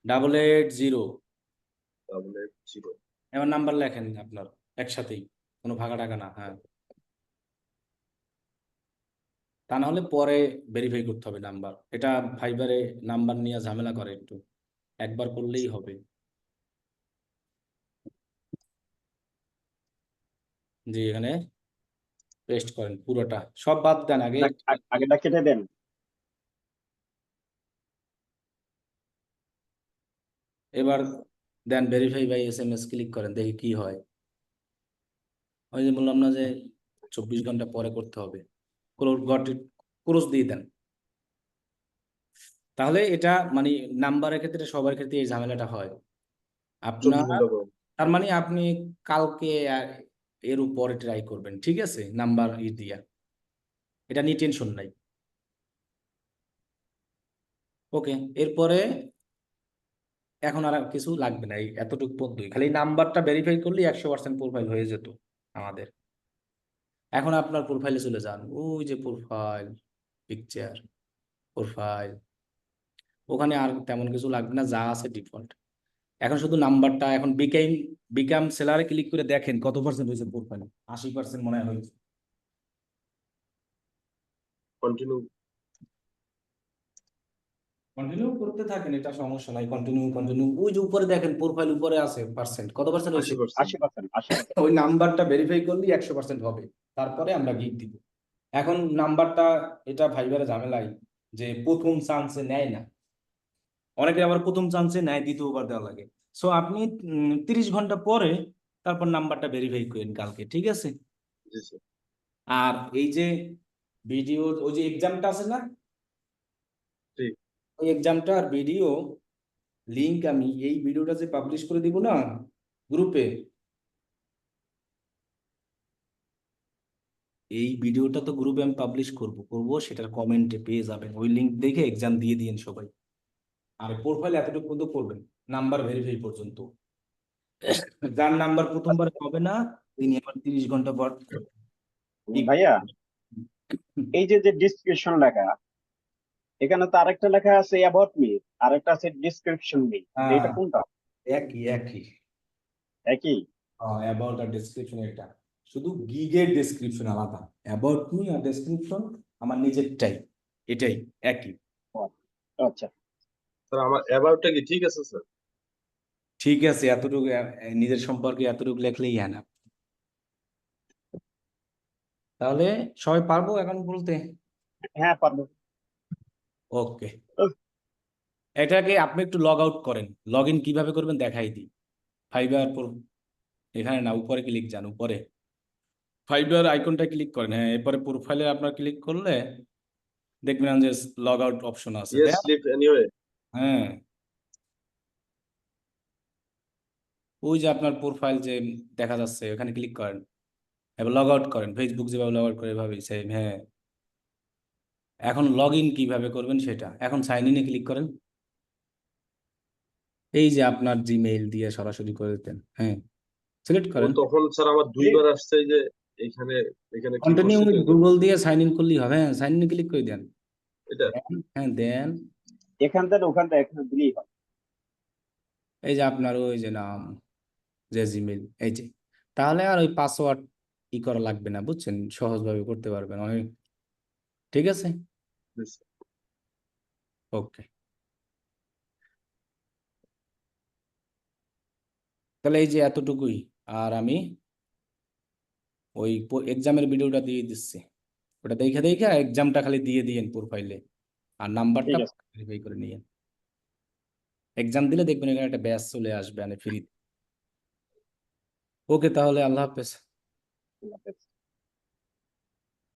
88 0, তাহলে জিরো। এবার নাম্বার লেখেন আপনার একসাথেই, কোনো ভাগা টাকা না। হ্যাঁ, তা না হলে পরে ভেরিফাই করতে হবে নাম্বার, এটা ফাইবারে নাম্বার নিয়ে ঝামেলা করে একটু, একবার করলেই হবে। জি, এখানে পেস্ট করেন পুরোটা, সব বাদ দেন আগে। আগেটা কেটে দেন। এবার দেন ভেরিফাই বাই SMS, ক্লিক করেন, দেখি কি হয়। ওই যে বললাম না যে 24 ঘন্টা পরে করতে হবে, ক্রস দিয়ে দেন। তাহলে এটা মানে নাম্বারের ক্ষেত্রে সবার ক্ষেত্রে এই ঝামেলাটা হয় আপনার। 24 ঘন্টা পর। তার মানে আপনি কালকে এর উপরে ট্রাই করবেন, ঠিক আছে, নাম্বার দিয়া, এটা নিয়ে টেনশন নাই। ওকে, এরপরে এখন আর কিছু লাগবে না, এই এতটুকু পদ্ধতি, খালি নাম্বারটা ভেরিফাই করলে 100% প্রোফাইল হয়ে যেত আমাদের। এখন আপনার প্রোফাইলে চলে যান, ওই যে প্রোফাইল পিকচার, প্রোফাইল, ওখানে আর তেমন কিছু লাগবে না, যা আছে ডিফল্ট। এখন শুধু নাম্বারটা, এখন বিকাম সেলারে ক্লিক করে দেখেন কত পার্সেন্ট হয়েছে প্রোফাইল। 80% মনে হয় হয়েছে। কন্টিনিউ। কন্টিনিউ করতে থাকেন, এটা সমস্যা নাই, কন্টিনিউ কন্টিনিউ, ওই যে উপরে দেখেন প্রোফাইল উপরে আছে পার্সেন্ট, কত পার্সেন্ট হয়েছে। 80%। 80%, 80%। ওই নাম্বারটা ভেরিফাই করলে 100% হবে, তারপরে আমরা গিফট দিব। এখন নাম্বারটা, এটা ভাইবারে ঝামেলাই যে প্রথম চান্সে নেয় না, অনেকে আবার প্রথম চান্সে নেয়, দ্বিতীয়বার দেওয়া লাগে। সো আপনি 30 ঘন্টা পরে তারপর নাম্বারটা ভেরিফাই করেন কালকে, ঠিক আছে? জি স্যার। আর এই যে ভিডিও, ওই যে এক্সামটা আছে না, ঠিক। ওই এক্সামটার ভিডিও লিংক আমি এই ভিডিওটা যে পাবলিশ করে দিব না গ্রুপে, এই ভিডিওটা তো গ্রুপে আমি পাবলিশ করব, সেটার কমেন্টে পেয়ে যাবেন, ওই লিংক দেখে এক্সাম দিয়ে দিন সবাই। আর প্রোফাইল এতটুকু পর্যন্ত করবেন, নাম্বার ভেরিফাই পর্যন্ত। যার নাম্বার প্রথমবার হবে না, তিনি আবার 30 ঘন্টা পর ভাইয়া, এই যে যে ডিসক্রিপশন লেখা, এখানে তো আরেকটা লেখা আছে অ্যাবাউট মি, আরেকটা আছে ডিসক্রিপশন মি, এটা কোনটা? একই একই একই? অ্যাবাউট আর ডেসক্রিপশন, এটা শুধু গিগের ডেসক্রিপশন আলাদা, অ্যাবাউট মি আর ডেসক্রিপশন আমার নিজেরটাই, এটাই একই। ও, আচ্ছা। স্যার আমার অ্যাবাউটটা কি ঠিক আছে স্যার? ঠিক আছে, এতটুকু নিজের সম্পর্কে এতটুকু লেখলেই হয় না। তাহলে সবাই পারবো এখন বলতে? হ্যাঁ, পারবো। ওকে, এটাকে আপনি একটু লগ আউট করেন, লগ ইন কিভাবে করবেন দেখাই দিই। ফাইবার এখানে না, উপরে ক্লিক যান, উপরে ফাইবার আইকনটা ক্লিক করেন, হ্যাঁ, এরপরে প্রোফাইলে আপনার ক্লিক করলে দেখবেন যে লগ আউট অপশন আছে, ইয়েস লিভ এনিওয়ে। হ্যাঁ, ওই যে আপনার প্রোফাইল যে দেখা যাচ্ছে ওখানে ক্লিক করেন, এবার লগ আউট করেন, ফেসবুক যেভাবে লগ আউট করে এভাবেই সেম, হ্যাঁ। এখন লগ ইন কিভাবে করবেন সেটা, এখন সাইন ইনে ক্লিক করেন, এই যে আপনার জিমেইল দিয়ে সরাসরি করে দিতেন, হ্যাঁ, সিলেক্ট ও করেন, তখন স্যার আমার দুইবার আসছে এই যে এখানে এখানে ক্লিক কন্টিনিউ করছি তো উইথ গুগল দিয়ে সাইন ইন করলেই হবে, হ্যাঁ, সাইন ইনে ক্লিক করে দেন, এটা। হ্যাঁ দেন, এখান থেকে ওখান থেকে এখানে দিলেই হয়। এই যে আপনার ওই যে নাম, যে জিমেইল, এই যে, তাহলে আর ওই পাসওয়ার্ড ই করা লাগবে না, বুঝছেন, সহজভাবে করতে পারবেন অনেক। ঠিক আছে, ওকে, তাহলে এই যে এতটুকুই। আর আমি ওই এক্সামের ভিডিওটা দিয়ে দিচ্ছি, ওটা দেখে দেখে এক্সামটা খালি দিয়ে দিয়েন প্রোফাইলে, আর নাম্বারটা ঠিক আছে। ভেরিফাই করে নিয়েন। এক্সাম দিলে দেখবেন এখানে একটা ব্যাচ চলে আসবে, মানে ফ্রি। ওকে, তাহলে আল্লাহ হাফেজ। আল্লাহ হাফেজ।